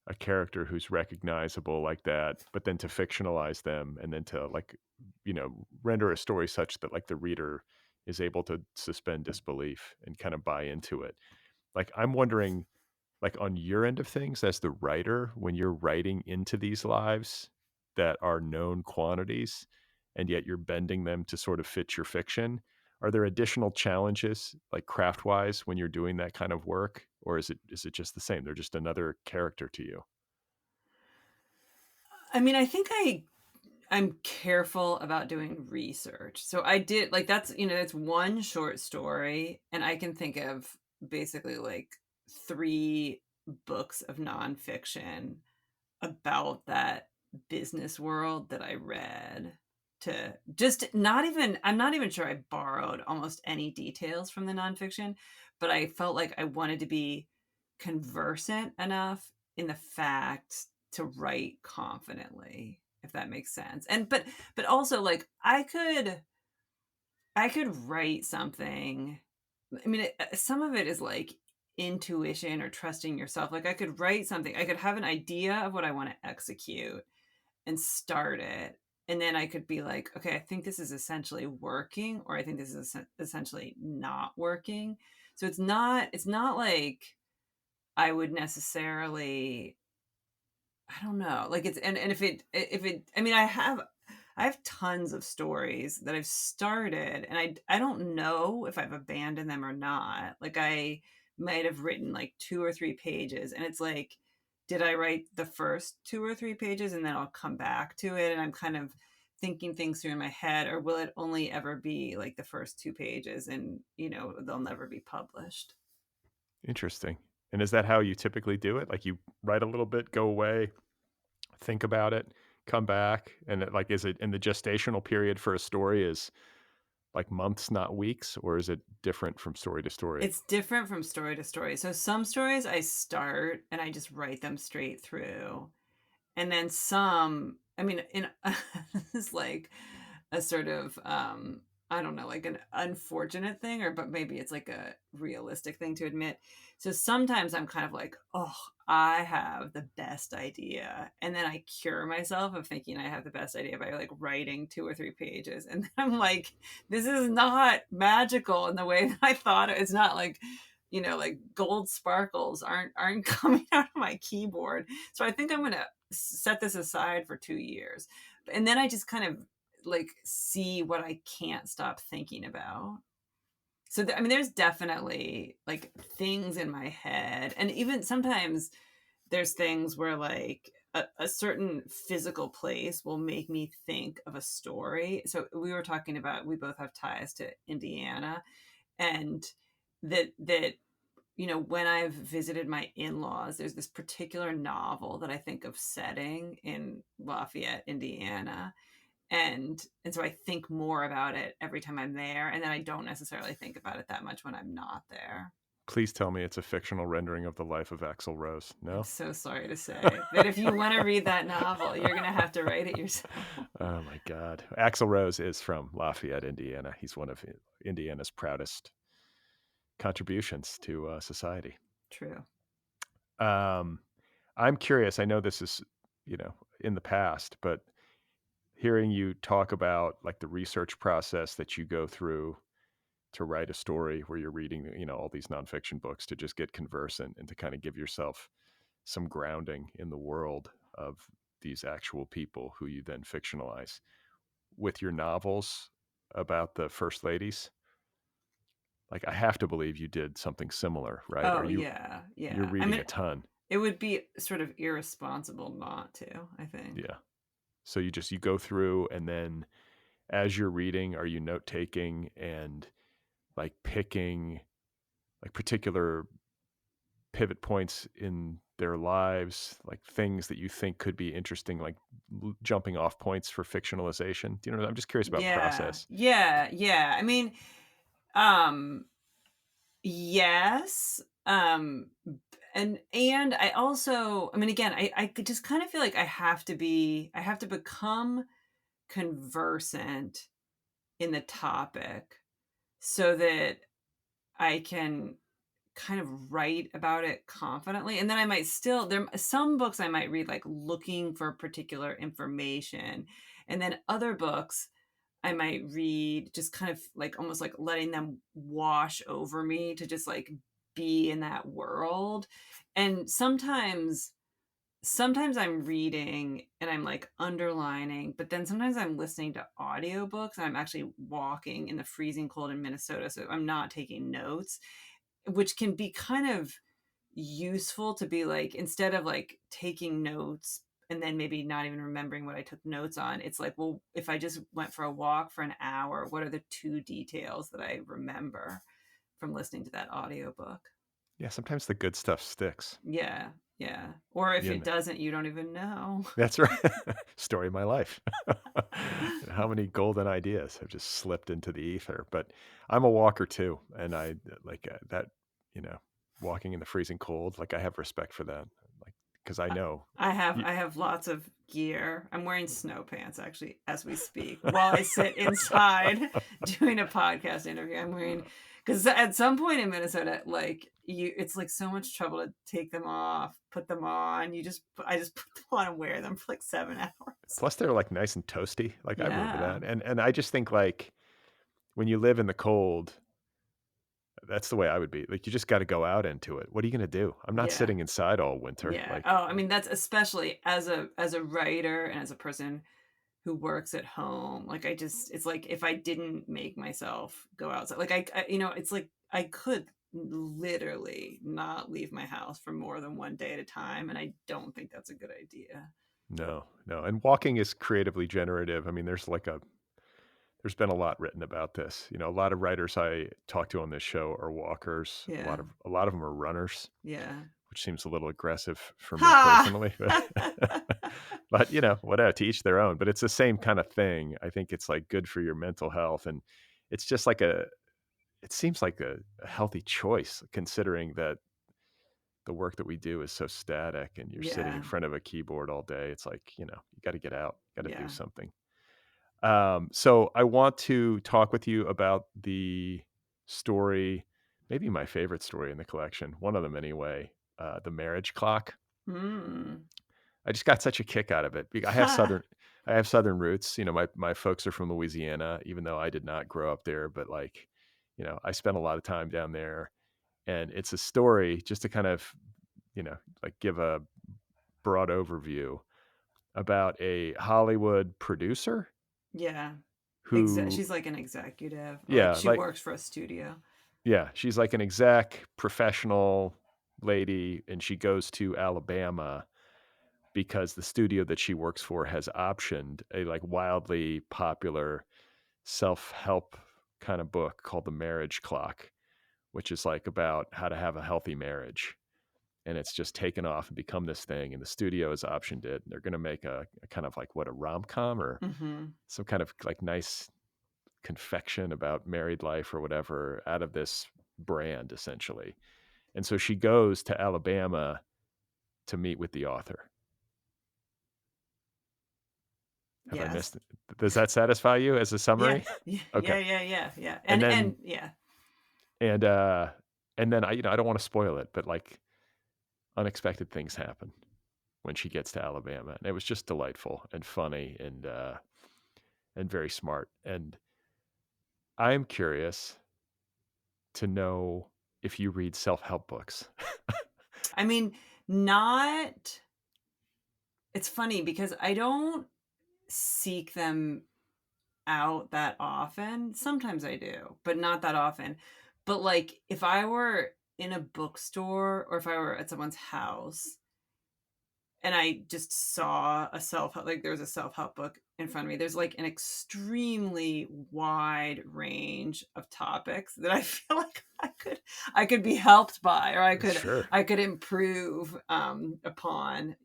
a character who's recognizable like that, but then to fictionalize them and then to like, render a story such that like the reader is able to suspend disbelief and kind of buy into it. Like I'm wondering, like on your end of things as the writer, when you're writing into these lives that are known quantities and yet you're bending them to sort of fit your fiction, are there additional challenges like craft wise when you're doing that kind of work, or is it just the same, they're just another character to you? I mean, I'm careful about doing research. So I did like that's one short story, and I can think of basically like three books of nonfiction about that business world that I read, to just not even, I'm not even sure I borrowed almost any details from the nonfiction, but I felt like I wanted to be conversant enough in the facts to write confidently, if that makes sense. And but also like I could write something. I mean, some of it is like intuition or trusting yourself. Like I could write something, I could have an idea of what I want to execute and start it. And then I could be like, okay, I think this is essentially working, or I think this is essentially not working. So it's not like I would necessarily, I don't know. Like it's, and if it, I mean, I have tons of stories that I've started, and I don't know if I've abandoned them or not. Like I might have written like 2 or 3 pages, and it's like, did I write the first 2 or 3 pages and then I'll come back to it, and I'm kind of thinking things through in my head, or will it only ever be like the first 2 pages, and they'll never be published. Interesting. And is that how you typically do it, like you write a little bit, go away, think about it, come back, and like is it in the gestational period for a story is like months, not weeks, or is it different from story to story? It's different from story to story. So some stories I start and I just write them straight through. And then some, I mean, in it's like a sort of I don't know, like an unfortunate thing, or but maybe it's like a realistic thing to admit. So sometimes I'm kind of like, oh, I have the best idea, and then I cure myself of thinking I have the best idea by like writing 2 or 3 pages, and then I'm like, this is not magical in the way that I thought it. It's not like, like gold sparkles aren't coming out of my keyboard. So I think I'm gonna set this aside for 2 years, and then I just kind of like see what I can't stop thinking about. So I mean, there's definitely like things in my head, and even sometimes there's things where like a certain physical place will make me think of a story. So we were talking about, we both have ties to Indiana, and that when I've visited my in-laws, there's this particular novel that I think of setting in Lafayette, Indiana, and so I think more about it every time I'm there, and then I don't necessarily think about it that much when I'm not there. Please tell me it's a fictional rendering of the life of Axl Rose. I'm No? so sorry to say that if you want to read that novel, you're going to have to write it yourself. Oh my God. Axl Rose is from Lafayette, Indiana. He's one of Indiana's proudest contributions to society. True. I'm curious. I know this is, in the past, but hearing you talk about like the research process that you go through to write a story where you're reading, all these nonfiction books to just get conversant and to kind of give yourself some grounding in the world of these actual people who you then fictionalize. With your novels about the first ladies, like I have to believe you did something similar, right? Oh, yeah. You're Yeah. I reading mean, a ton. it would be sort of irresponsible not to, I think. Yeah. So you go through, and then as you're reading, are you note taking and like picking like particular pivot points in their lives, like things that you think could be interesting, like jumping off points for fictionalization? Do you know? I'm just curious about Yeah. process. Yeah. Yeah. I mean, um, yes. And I also, I mean, again, I could just kind of feel like I have to become conversant in the topic so that I can kind of write about it confidently. And then I might still, there some books I might read like looking for particular information, and then other books I might read just kind of like almost like letting them wash over me to just like be in that world. And sometimes I'm reading and I'm like underlining, but then sometimes I'm listening to audiobooks and I'm actually walking in the freezing cold in Minnesota, so I'm not taking notes, which can be kind of useful to be like, instead of like taking notes and then maybe not even remembering what I took notes on, it's like, well, if I just went for a walk for an hour, what are the 2 details that I remember from listening to that audiobook? Yeah, sometimes the good stuff sticks. Yeah, yeah. Or if You it know, doesn't, you don't even know. that's right. Story of my life. How many golden ideas have just slipped into the ether? But I'm a walker too, and I like that. You know, walking in the freezing cold. Like I have respect for that. Like because I know. You, I have lots of gear. I'm wearing snow pants actually as we speak while I sit inside doing a podcast interview. I'm wearing, because at some point in Minnesota, like it's like so much trouble to take them off, put them on. I just put them on and wear them for like 7 hours. plus, they're like nice and toasty. Like I remember Yeah, that, and I just think like when you live in the cold, that's the way I would be. Like you just got to go out into it. What are you gonna do? I'm not yeah, sitting inside all winter. yeah. Like Oh, I mean that's especially as a writer and as a person who works at home. Like it's like if I didn't make myself go outside, like it's like I could literally not leave my house for more than one day at a time, and I don't think that's a good idea. no, no. And walking is creatively generative. I mean, there's been a lot written about this. A lot of writers I talk to on this show are walkers. A Yeah, lot of them are runners, yeah. which seems a little aggressive for me Ha. personally. But whatever, to each their own. But it's the same kind of thing. I think it's like good for your mental health, and it's just like it seems like a healthy choice considering that the work that we do is so static and you're sitting in Yeah. front of a keyboard all day. It's like, you got to get out, got to do Yeah. something. So I want to talk with you about the story, maybe my favorite story in the collection, one of them anyway, The Marriage Clock. Mm. I just got such a kick out of it. I have southern roots. My folks are from Louisiana, even though I did not grow up there, but like, I spent a lot of time down there, and it's a story just to kind of, like give a broad overview about a Hollywood producer Yeah. who, She's like an executive, or like yeah, she like, works for a studio. yeah, she's like an exec professional lady, and she goes to Alabama because the studio that she works for has optioned a like wildly popular self-help kind of book called The Marriage Clock, which is like about how to have a healthy marriage. And it's just taken off and become this thing. And the studio has optioned it. And they're going to make a kind of like what, a rom-com or Mm-hmm. some kind of like nice confection about married life or whatever out of this brand essentially. And so she goes to Alabama to meet with the author. Have I Yes. missed it? Does that satisfy you as a Yeah. summary? Yeah. Okay. Yeah. Yeah. Yeah. Yeah. And And then yeah. and uh and then I don't want to spoil it, but like unexpected things happen when she gets to Alabama. And it was just delightful and funny and very smart. And I'm curious to know if you read self-help books. I mean, not. It's funny because I don't seek them out that often. Sometimes I do, but not that often. But like if I were in a bookstore or if I were at someone's house and I just saw a self-help, like there was a self-help book in front of me, there's like an extremely wide range of topics that I feel like I could be helped by, or Sure. I could improve upon,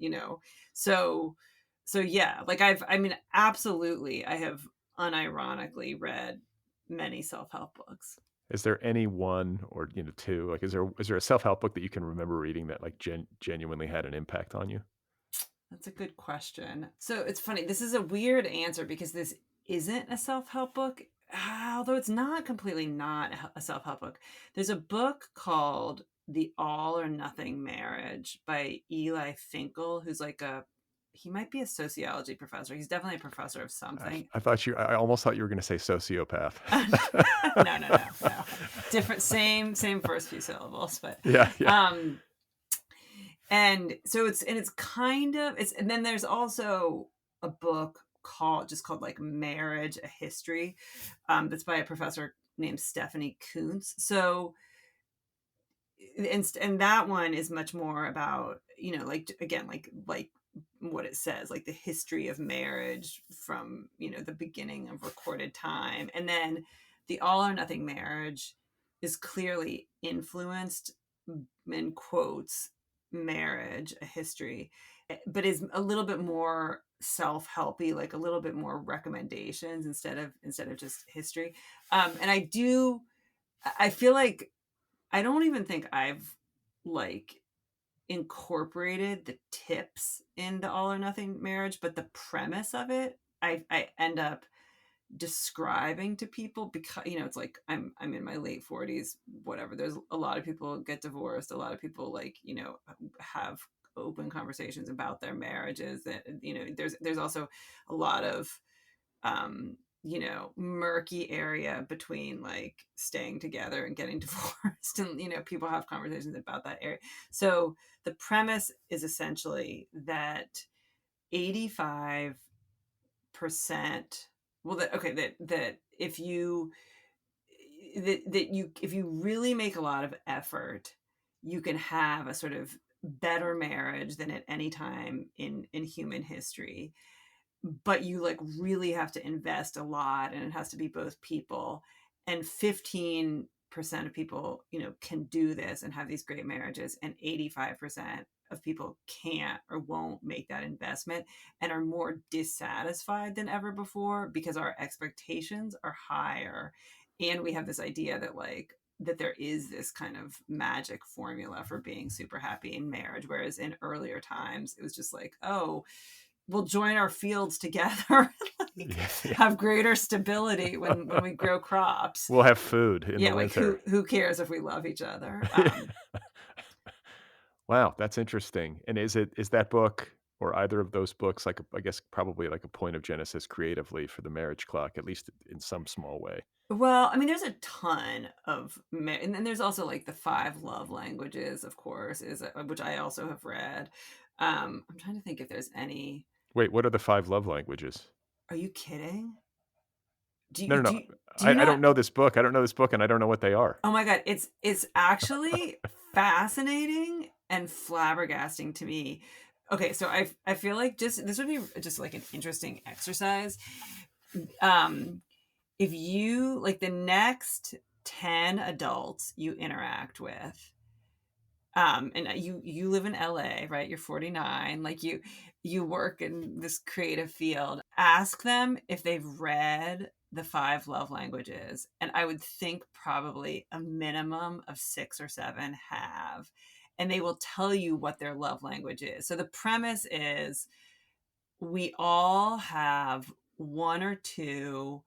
so yeah, like I mean, absolutely, I have unironically read many self-help books. Is there any one or two, like is there a self-help book that you can remember reading that like genuinely had an impact on you? That's a good question. So it's funny. This is a weird answer because this isn't a self help book, although it's not completely not a self help book. There's a book called The All or Nothing Marriage by Eli Finkel, who's like he might be a sociology professor. He's definitely a professor of something. I almost thought you were going to say sociopath. No, no, no, no. Different, same first few syllables, but Yeah, yeah. and so it's kind of it's and then there's also a book called like Marriage, a History, that's by a professor named Stephanie Kuntz. So and that one is much more about, like, again, like what it says, like the history of marriage from, the beginning of recorded time. And then The All or Nothing Marriage is clearly influenced, in quotes, Marriage, a History, but is a little bit more self-helpy, like a little bit more recommendations instead of just history. And I feel like I don't even think I've like incorporated the tips in The All or Nothing Marriage, but the premise of it, I end up describing to people because, it's like I'm in my late 40s, whatever. There's a lot of people get divorced, a lot of people, like, have open conversations about their marriages. That, there's also a lot of murky area between like staying together and getting divorced, and people have conversations about that area. So the premise is essentially that 85%, well, that if you really make a lot of effort, you can have a sort of better marriage than at any time in human history, but you like really have to invest a lot, and it has to be both people. And 15% of people, can do this and have these great marriages, and 85% of people can't or won't make that investment and are more dissatisfied than ever before because our expectations are higher. And we have this idea that like that there is this kind of magic formula for being super happy in marriage, whereas in earlier times it was just like, oh, we'll join our fields together, like Yeah. have greater stability when we grow crops. We'll have food in the Yeah, like winter. who cares if we love each other? Wow, that's interesting. And is that book or either of those books like I guess probably like a point of genesis creatively for the marriage clock, at least in some small way? Well, I mean, there's a ton of, and then there's also like the five love languages, of course, which I also have read. I'm trying to think if there's any. Wait, what are the 5 love languages? Are you kidding? Do No, you no, do no. you, do you I don't not? know this book. I don't know this book, and I don't know what they are. Oh my God, it's actually fascinating and flabbergasting to me. Okay, so I feel like just this would be just like an interesting exercise. Um, if you like the next 10 adults you interact with, and you live in LA, right? You're 49, like you work in this creative field. Ask them if they've read the five love languages, and I would think probably a minimum of 6 or 7 have, and they will tell you what their love language is. So the premise is we all have one or two.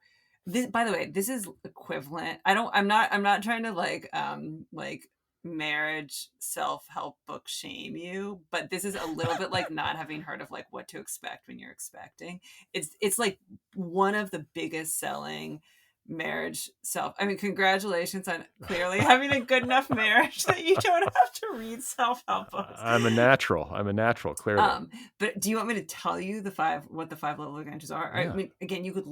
This, by the way, this is equivalent. I'm not trying to like marriage self-help book shame you, but this is a little bit like not having heard of like what to expect when you're expecting. It's like one of the biggest selling marriage self. I mean, congratulations on clearly having a good enough marriage that you don't have to read self-help books. I'm a natural, clearly. But do you want me to tell you what the five love languages are? I Yeah. mean, again, you could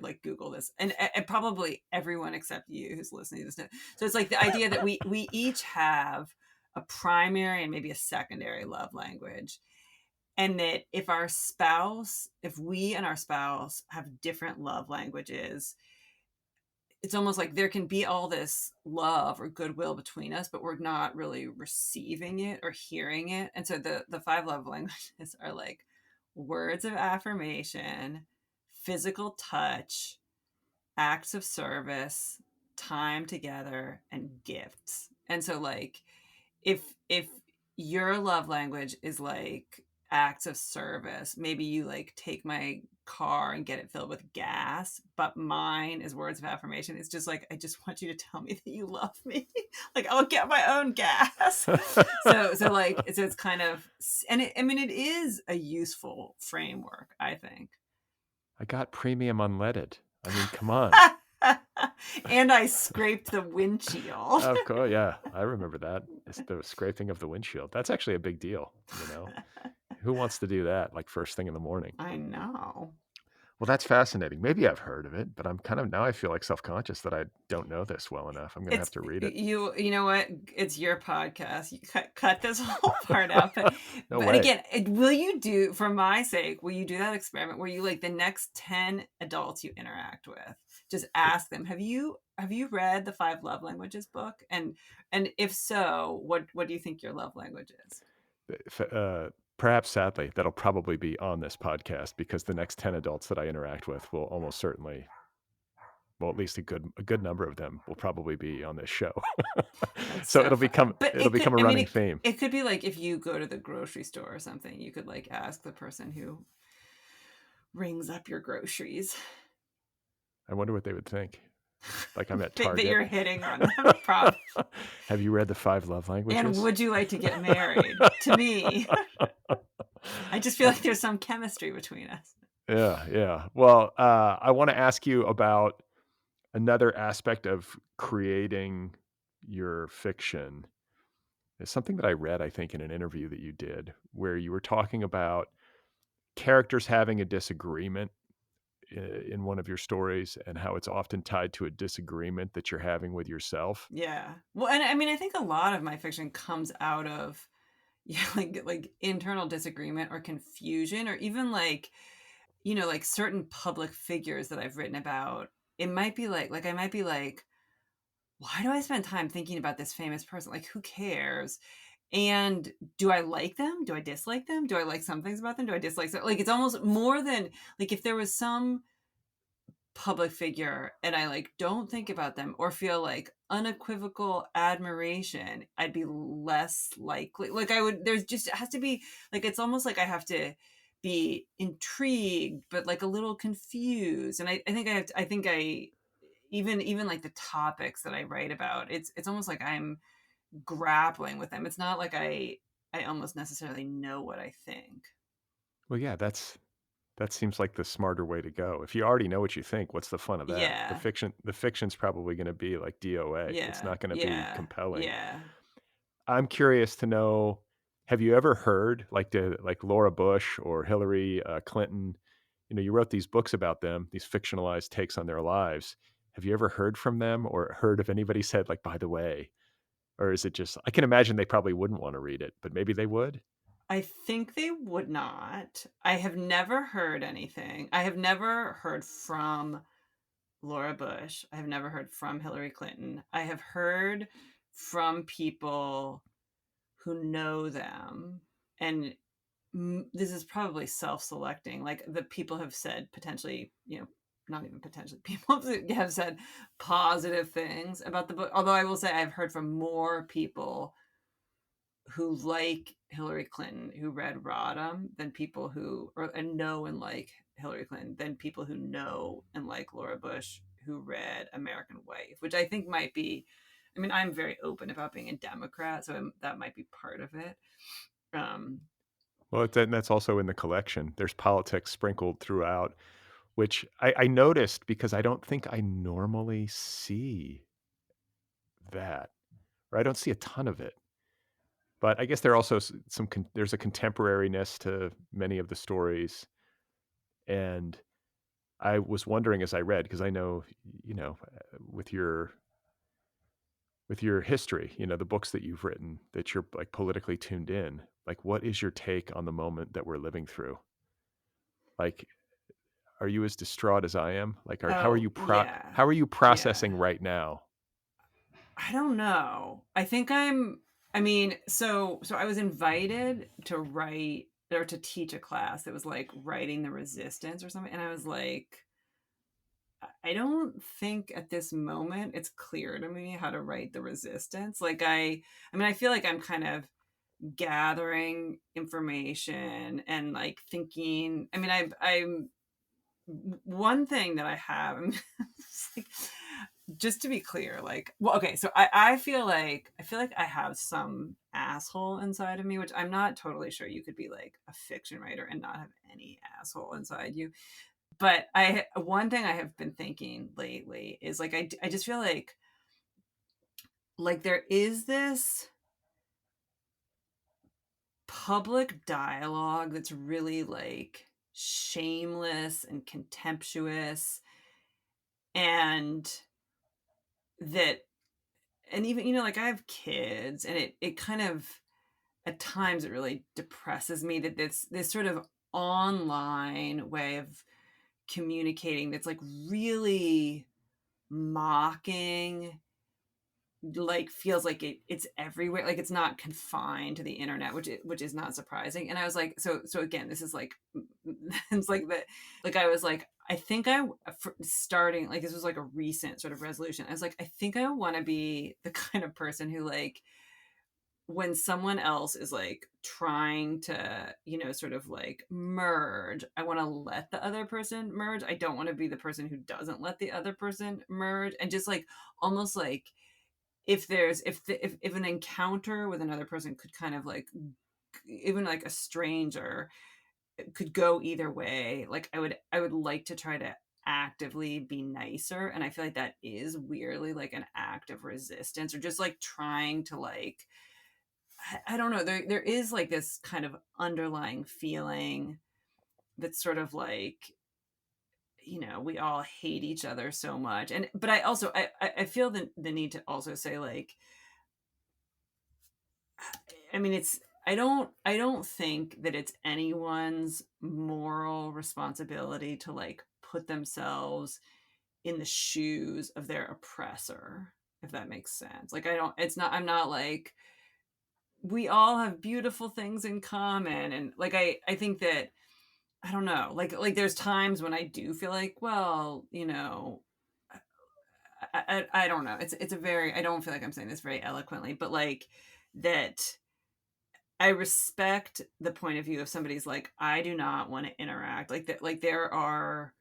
like Google this, and probably everyone except you who's listening to this. So it's like the idea that we each have a primary and maybe a secondary love language, and that if we and our spouse have different love languages, it's almost like there can be all this love or goodwill between us, but we're not really receiving it or hearing it. And so the five love languages are like words of affirmation, physical touch, acts of service, time together, and gifts. And so like if your love language is like acts of service, maybe you like take my car and get it filled with gas, but mine is words of affirmation. It's just like, I just want you to tell me that you love me. Like I'll get my own gas. So like so it's kind of, and I mean it is a useful framework, I think. I got premium unleaded. I mean, come on. And I scraped the windshield. Of course, yeah. I remember that. It's the scraping of the windshield. That's actually a big deal, you know? Who wants to do that, like, first thing in the morning? I know. Well, that's fascinating. Maybe I've heard of it, but I'm kind of now I feel like self-conscious that I don't know this well enough. I'm gonna have to read it. You know what? It's your podcast. You cut this whole part out. But No but way. again, will you do, for my sake, will you do that experiment where you like the next 10 adults you interact with, just ask them, have you read the five love languages book? And if so, what do you think your love language is? Perhaps sadly, that'll probably be on this podcast because the next 10 adults that I interact with will almost certainly, well, at least a good number of them will probably be on this show. So it'll become a running theme. It could be like if you go to the grocery store or something, you could like ask the person who rings up your groceries. I wonder what they would think. Like I'm at Target. That you're hitting on them. Probably. Have you read the five love languages? And would you like to get married to me? I just feel like there's some chemistry between us. Yeah. Well, I want to ask you about another aspect of creating your fiction. It's something that I read, I think, in an interview that you did, where you were talking about characters having a disagreement in one of your stories and how it's often tied to a disagreement that you're having with yourself. Yeah. Well, and I mean, I think a lot of my fiction comes out of like internal disagreement or confusion, or even like, you know, like certain public figures that I've written about. It might be like I might be like, why do I spend time thinking about this famous person? Like, who cares? And do I like them? Do I dislike them? Do I like some things about them? Do I dislike some? Like, it's almost more than like if there was some public figure and I like don't think about them or feel like unequivocal admiration, I'd be less likely. Like I would, there's just, it has to be like, it's almost like I have to be intrigued, but like a little confused. And I think I have to, I think I, even like the topics that I write about, it's almost like I'm grappling with them. It's not like I almost necessarily know what I think. Well, yeah, that seems like the smarter way to go. If you already know what you think, what's the fun of that? Yeah. The fiction's probably gonna be like DOA. It's Yeah. not gonna be Yeah. compelling. Yeah. I'm curious to know, have you ever heard like Laura Bush or Hillary, Clinton, you wrote these books about them, these fictionalized takes on their lives. Have you ever heard from them or heard of anybody said like, "By the way," or is it just I can imagine they probably wouldn't wanna read it, but maybe they would? I think they would not. I have never heard anything. I have never heard from Laura Bush. I have never heard from Hillary Clinton. I have heard from people who know them. And this is probably self-selecting. Like the people have said potentially, not even potentially, people have said positive things about the book. Although I will say I've heard from more people who like Hillary Clinton who read Rodham than people who and know and like Hillary Clinton than people who know and like Laura Bush who read American Wife, which I think might be. I mean, I'm very open about being a Democrat, so that might be part of it. Um, Well, that's also in the collection. There's politics sprinkled throughout, which I noticed because I don't think I normally see that, or I don't see a ton of it. But I guess there are also there's a contemporariness to many of the stories, and I was wondering as I read because I know, with your history, the books that you've written, that you're like politically tuned in. Like, what is your take on the moment that we're living through? Like, are you as distraught as I am? Like, oh yeah, how are you yeah. processing right now? I don't know. I think I'm. I mean, so I was invited to write or to teach a class that was like writing the resistance or something, and I was like, I don't think at this moment it's clear to me how to write the resistance. Like I mean, I feel like I'm kind of gathering information and like thinking. I mean, I'm one thing that I have. Like, just to be clear, like, well, okay, so I feel like I have some asshole inside of me, which I'm not totally sure you could be like a fiction writer and not have any asshole inside you. But I one thing I have been thinking lately is like I just feel like there is this public dialogue that's really like shameless and contemptuous and that and even like I have kids and it kind of at times it really depresses me that this sort of online way of communicating that's like really mocking, like feels like it's everywhere, like it's not confined to the internet, which is not surprising. And I was like, so again, this is like it's like that, like I was like, I think starting like this was like a recent sort of resolution. I was like, I think I want to be the kind of person who like when someone else is like trying to sort of like merge, I want to let the other person merge. I don't want to be the person who doesn't let the other person merge, and just like almost like if there's if an encounter with another person could kind of like even like a stranger could go either way, like I would like to try to actively be nicer, and I feel like that is weirdly like an act of resistance or just like trying to like I don't know, there is like this kind of underlying feeling that's sort of like we all hate each other so much, and but I also I feel the need to also say like I mean, I don't think that it's anyone's moral responsibility to like put themselves in the shoes of their oppressor, if that makes sense. Like I don't it's not I'm not like we all have beautiful things in common, and like I think that I don't know. Like there's times when I do feel like, well, I don't know. It's a very, I don't feel like I'm saying this very eloquently, but like that I respect the point of view of somebody's like, I do not want to interact. Like that, like there are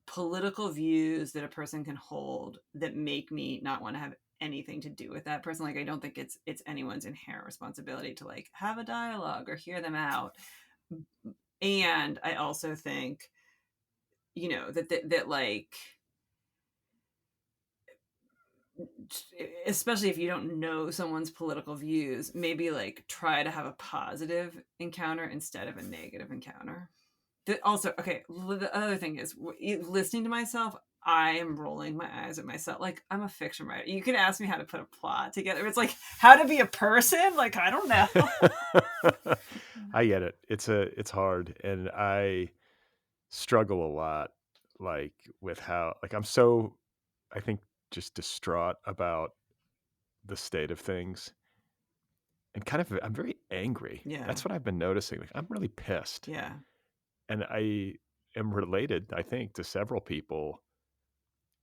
political views that a person can hold that make me not want to have anything to do with that person. Like I don't think it's anyone's inherent responsibility to like have a dialogue or hear them out. And I also think, that like, especially if you don't know someone's political views, maybe like try to have a positive encounter instead of a negative encounter. Also, okay, the other thing is listening to myself, I am rolling my eyes at myself. Like, I'm a fiction writer. You could ask me how to put a plot together. It's like how to be a person. Like, I don't know. I get it. It's hard, and I struggle a lot, like with how, like I'm so, I think, just distraught about the state of things, and kind of I'm very angry. Yeah. That's what I've been noticing. Like I'm really pissed, Yeah. and I am related, I think, to several people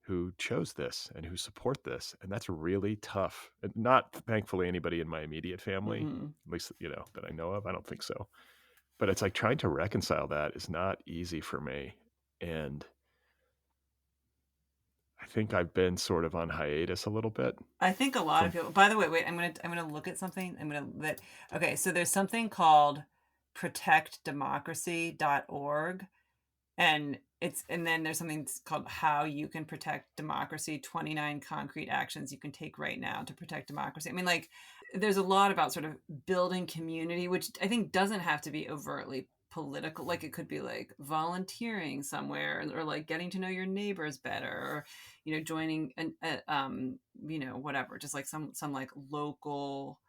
who chose this and who support this, and that's really tough. And not thankfully anybody in my immediate family, Mm-hmm. at least that I know of. I don't think so. But it's like trying to reconcile that is not easy for me, and I think I've been sort of on hiatus a little bit I think a lot of from. people. By the way, wait. I'm gonna look at something. Okay, so there's something called protectdemocracy.org, and then there's something called how you can protect democracy, 29 concrete actions you can take right now to protect democracy. I mean, like there's a lot about sort of building community, which I think doesn't have to be overtly political. Like it could be like volunteering somewhere, or like getting to know your neighbors better, or joining an whatever, just like some like local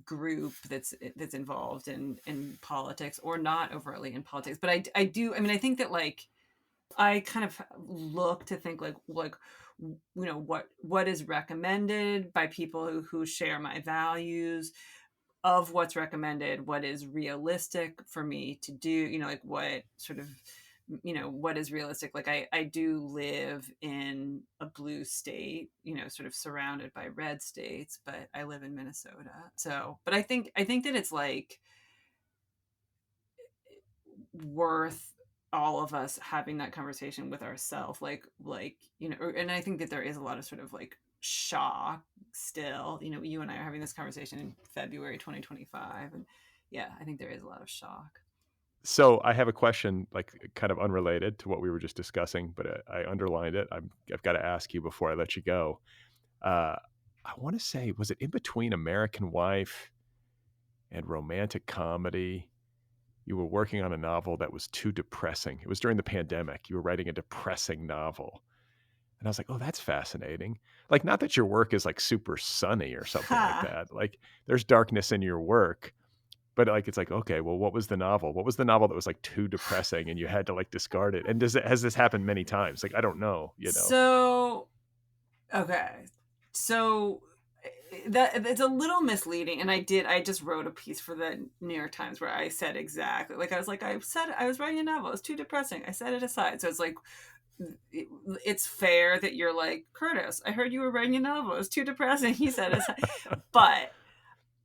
group that's involved in politics, or not overtly in politics. But I do, I mean, I think that like I kind of look to think like what is recommended by people who share my values, of what's recommended, what is realistic for me to do, like what sort of, what is realistic. Like I do live in a blue state, sort of surrounded by red states, but I live in Minnesota. So, but I think that it's like worth all of us having that conversation with ourselves, and I think that there is a lot of sort of like shock still. You and I are having this conversation in February 2025, and yeah, I think there is a lot of shock. So I have a question, like kind of unrelated to what we were just discussing, but I underlined it. I've got to ask you before I let you go. Uh, I want to say, was it in between American Wife and romantic comedy? You were working on a novel that was too depressing. It was during the pandemic. You were writing a depressing novel. And I was like, oh, that's fascinating. Like, not that your work is like super sunny or something like Ha. that. Like, there's darkness in your work, but like, it's like, okay, well, what was the novel? What was the novel that was like too depressing and you had to like discard it? And has this happened many times? Like, I don't know. So okay, so that it's a little misleading, and I just wrote a piece for the New York Times where I said exactly, like I was like, I said I was writing a novel, it's too depressing, I set it aside. So it's like it's fair that you're like, Curtis, I heard you were writing a novel, it's too depressing, he said it. But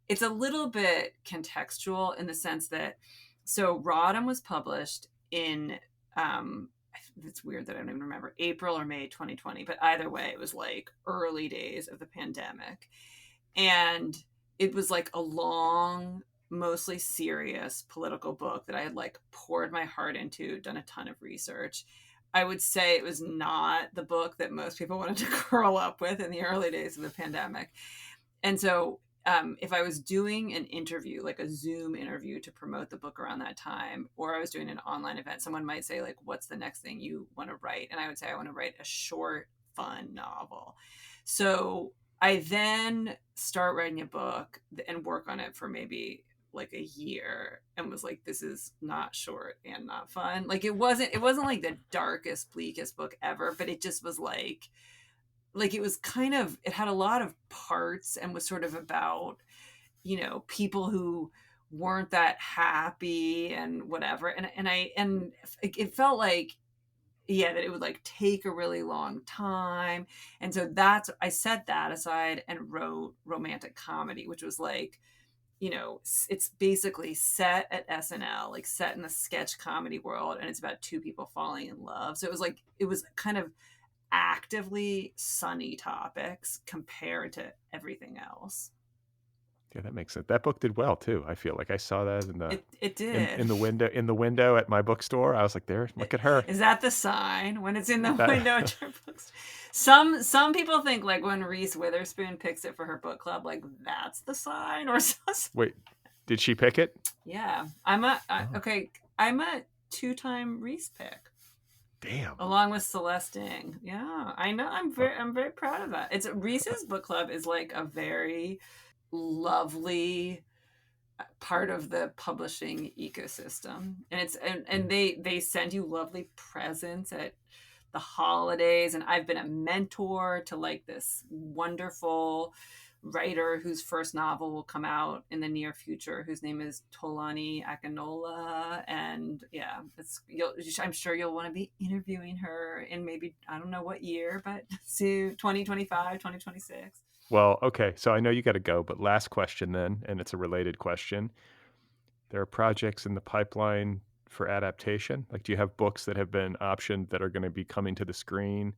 it's a little bit contextual in the sense that, so Rodham was published in it's weird that I don't even remember, April or May 2020, but either way it was like early days of the pandemic, and it was like a long, mostly serious political book that I had like poured my heart into, done a ton of research. I would say it was not the book that most people wanted to curl up with in the early days of the pandemic. And so if I was doing an interview, like a Zoom interview to promote the book around that time, or I was doing an online event, someone might say like, what's the next thing you want to write? And I would say, I want to write a short, fun novel. So I then start writing a book and work on it for maybe like a year, and was like, this is not short and not fun. Like it wasn't like the darkest, bleakest book ever, but it just was like it was kind of, it had a lot of parts and was sort of about people who weren't that happy and whatever. And it felt like, yeah, that it would like take a really long time. And so I set that aside and wrote romantic comedy, which was like, it's basically set at SNL, like set in the sketch comedy world, and it's about two people falling in love. So it was kind of actively sunny topics compared to everything else. Yeah, that makes sense. That book did well too. I feel like I saw that It in did. in the window at my bookstore. I was like, there, look at her. Is that the sign when it's in the That, window at your bookstore? Some people think like when Reese Witherspoon picks it for her book club, like that's the sign or something. wait, did she pick it? Yeah, Oh, okay. I'm a 2-time Reese pick damn. along with Celeste Ng. Yeah, I know. Uh, I'm very proud of that. It's Reese's book club is like a very lovely part of the publishing ecosystem, and they send you lovely presents at the holidays. And I've been a mentor to like this wonderful writer whose first novel will come out in the near future, whose name is Tolani Akinola. And yeah, I'm sure you'll want to be interviewing her in maybe, I don't know what year, but soon, 2025, 2026. well, okay. So I know you got to go, but last question then, and it's a related question. There are projects in the pipeline for adaptation. Like, do you have books that have been optioned that are going to be coming to the screen,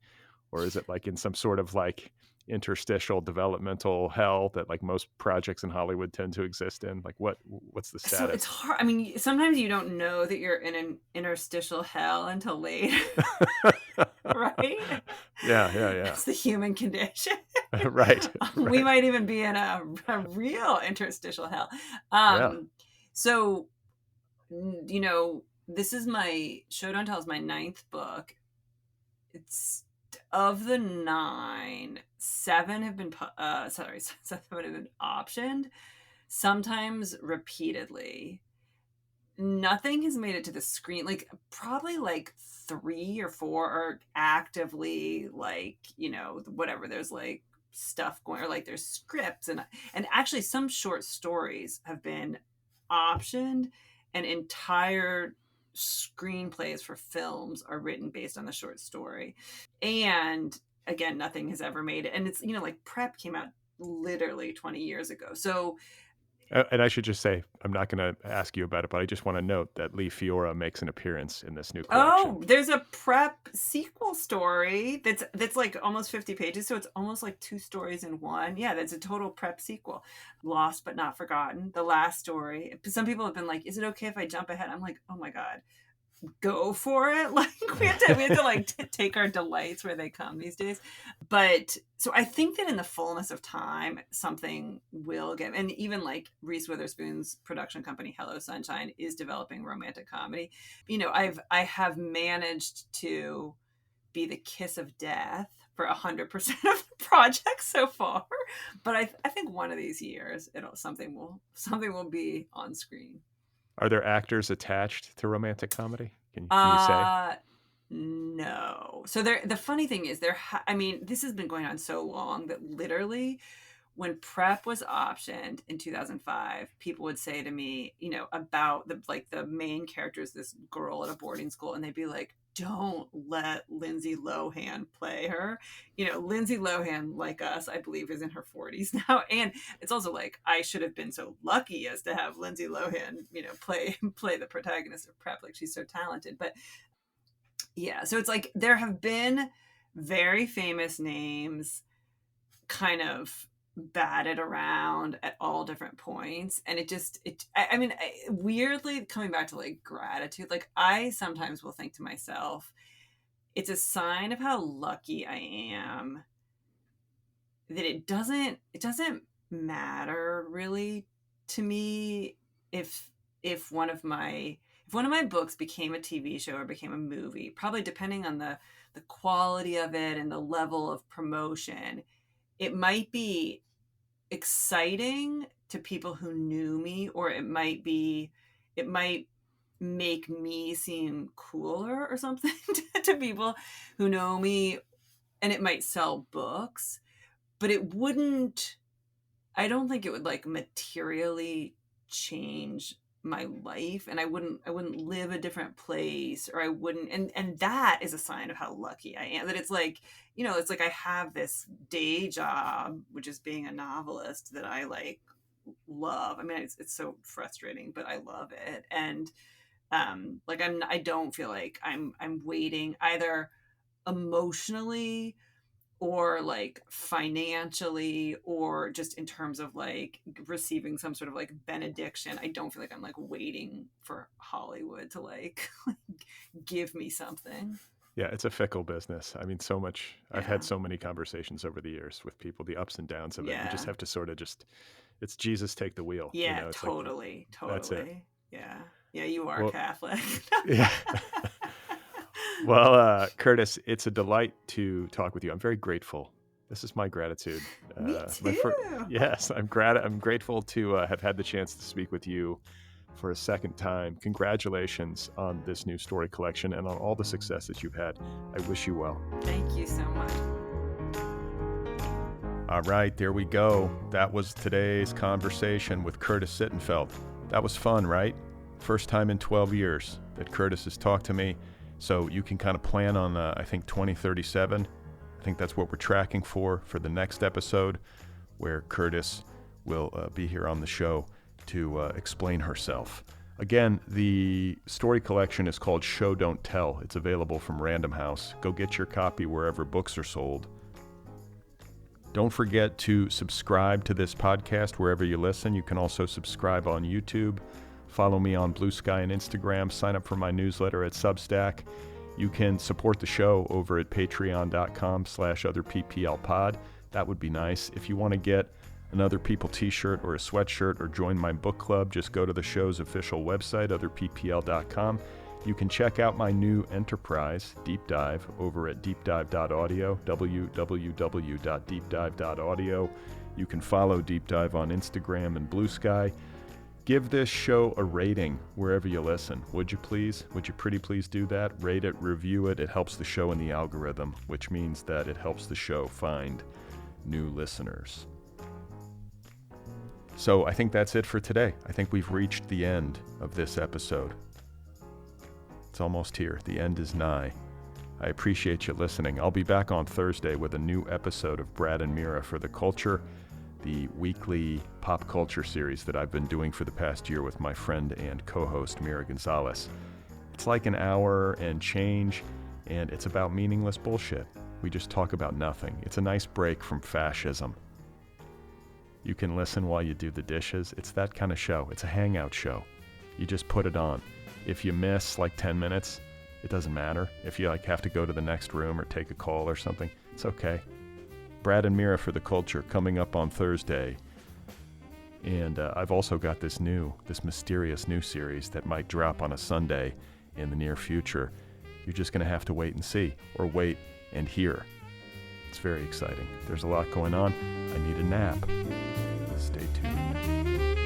or is it like in some sort of like interstitial developmental hell that like most projects in Hollywood tend to exist in? Like, what's the So it's status? hard. I mean, sometimes you don't know that you're in an interstitial hell until later, right? Yeah, yeah, yeah. It's the human condition. Right, We right. might even be in a real interstitial hell. Yeah. So, this is my Show Don't Tell is my 9th book. It's of the 9, 7 have been, 7 have been optioned, sometimes repeatedly. Nothing has made it to the screen. Like probably like 3 or 4 are actively like, whatever. There's like stuff going, or like there's scripts, and actually some short stories have been optioned, and entire screenplays for films are written based on the short story. And again, nothing has ever made it. And it's, like Prep came out literally 20 years ago. So And I should just say, I'm not going to ask you about it, but I just want to note that Lee Fiora makes an appearance in this new collection. oh, there's a Prep sequel story that's like almost 50 pages, so it's almost like 2 stories in one. Yeah, that's a total Prep sequel. Lost but Not Forgotten, the last story. Some people have been like, "Is it okay if I jump ahead?" I'm like, "Oh my god, go for it!" Like we have to like take our delights where they come these days. But so I think that in the fullness of time, something will get. And even like Reese Witherspoon's production company, Hello Sunshine, is developing romantic comedy. I have managed to be the kiss of death for 100% of the projects so far. But I think one of these years, something will be on screen. Are there actors attached to romantic comedy? Can you say? Uh no. So the funny thing is I mean, this has been going on so long that literally when Prep was optioned in 2005, people would say to me, about the main character is this girl at a boarding school, and they'd be like, "Don't let Lindsay Lohan play her." Lindsay Lohan, like us, I believe, is in her 40s now, and it's also like I should have been so lucky as to have Lindsay Lohan, play the protagonist of Prep. Like she's so talented, but yeah, so it's like there have been very famous names kind of batted around at all different points, and I mean, weirdly, coming back to like gratitude, like I sometimes will think to myself, it's a sign of how lucky I am that it doesn't matter really to me if if one of my if one of my books became a TV show or became a movie, probably depending on the quality of it and the level of promotion. It might be exciting to people who knew me, or it might make me seem cooler or something to people who know me, and it might sell books, but I don't think it would like materially change my life, and I wouldn't live a different place, or I wouldn't, and that is a sign of how lucky I am, that it's like, it's like I have this day job, which is being a novelist, that I like love. I mean, it's so frustrating, but I love it. And like I don't feel like I'm waiting either emotionally or like financially, or just in terms of like receiving some sort of like benediction. I don't feel like I'm like waiting for Hollywood to like give me something. Yeah, it's a fickle business. I mean, so much. I've Yeah. had so many conversations over the years with people, the ups and downs of it. You just Yeah. have to sort of it's Jesus take the wheel. Yeah, It's totally. like, that's it. Yeah. Yeah, you are Well, Catholic. yeah. Well, Curtis, it's a delight to talk with you. I'm very grateful. This is my gratitude. Me too. Yes, I'm grateful to have had the chance to speak with you for a second time. Congratulations on this new story collection and on all the success that you've had. I wish you well. Thank you so much. All right, there we go. That was today's conversation with Curtis Sittenfeld. That was fun, right? First time in 12 years that Curtis has talked to me. So you can kind of plan on, I think, 2037. I think that's what we're tracking for the next episode, where Curtis will be here on the show to explain herself. Again, the story collection is called Show Don't Tell. It's available from Random House. Go get your copy wherever books are sold. Don't forget to subscribe to this podcast wherever you listen. You can also subscribe on YouTube. Follow me on Bluesky and Instagram. Sign up for my newsletter at Substack. You can support the show over at patreon.com/otherpplpod. That would be nice. If you want to get an Other People t-shirt or a sweatshirt or join my book club, just go to the show's official website, otherppl.com. You can check out my new enterprise, Deep Dive, over at deepdive.audio, www.deepdive.audio. You can follow Deep Dive on Instagram and Bluesky. Give this show a rating wherever you listen. Would you please? Would you pretty please do that? Rate it, review it. It helps the show in the algorithm, which means that it helps the show find new listeners. So I think that's it for today. I think we've reached the end of this episode. It's almost here. The end is nigh. I appreciate you listening. I'll be back on Thursday with a new episode of Brad and Mira for the Culture, the weekly pop culture series that I've been doing for the past year with my friend and co-host Mira Gonzalez. It's like an hour and change, and it's about meaningless bullshit. We just talk about nothing. It's a nice break from fascism. You can listen while you do the dishes. It's that kind of show. It's a hangout show. You just put it on. If you miss like 10 minutes, it doesn't matter. If you like have to go to the next room or take a call or something, it's okay. Brad and Mira for the Culture coming up on Thursday. And I've also got this mysterious new series that might drop on a Sunday in the near future. You're just going to have to wait and see, or wait and hear. It's very exciting. There's a lot going on. I need a nap. Stay tuned.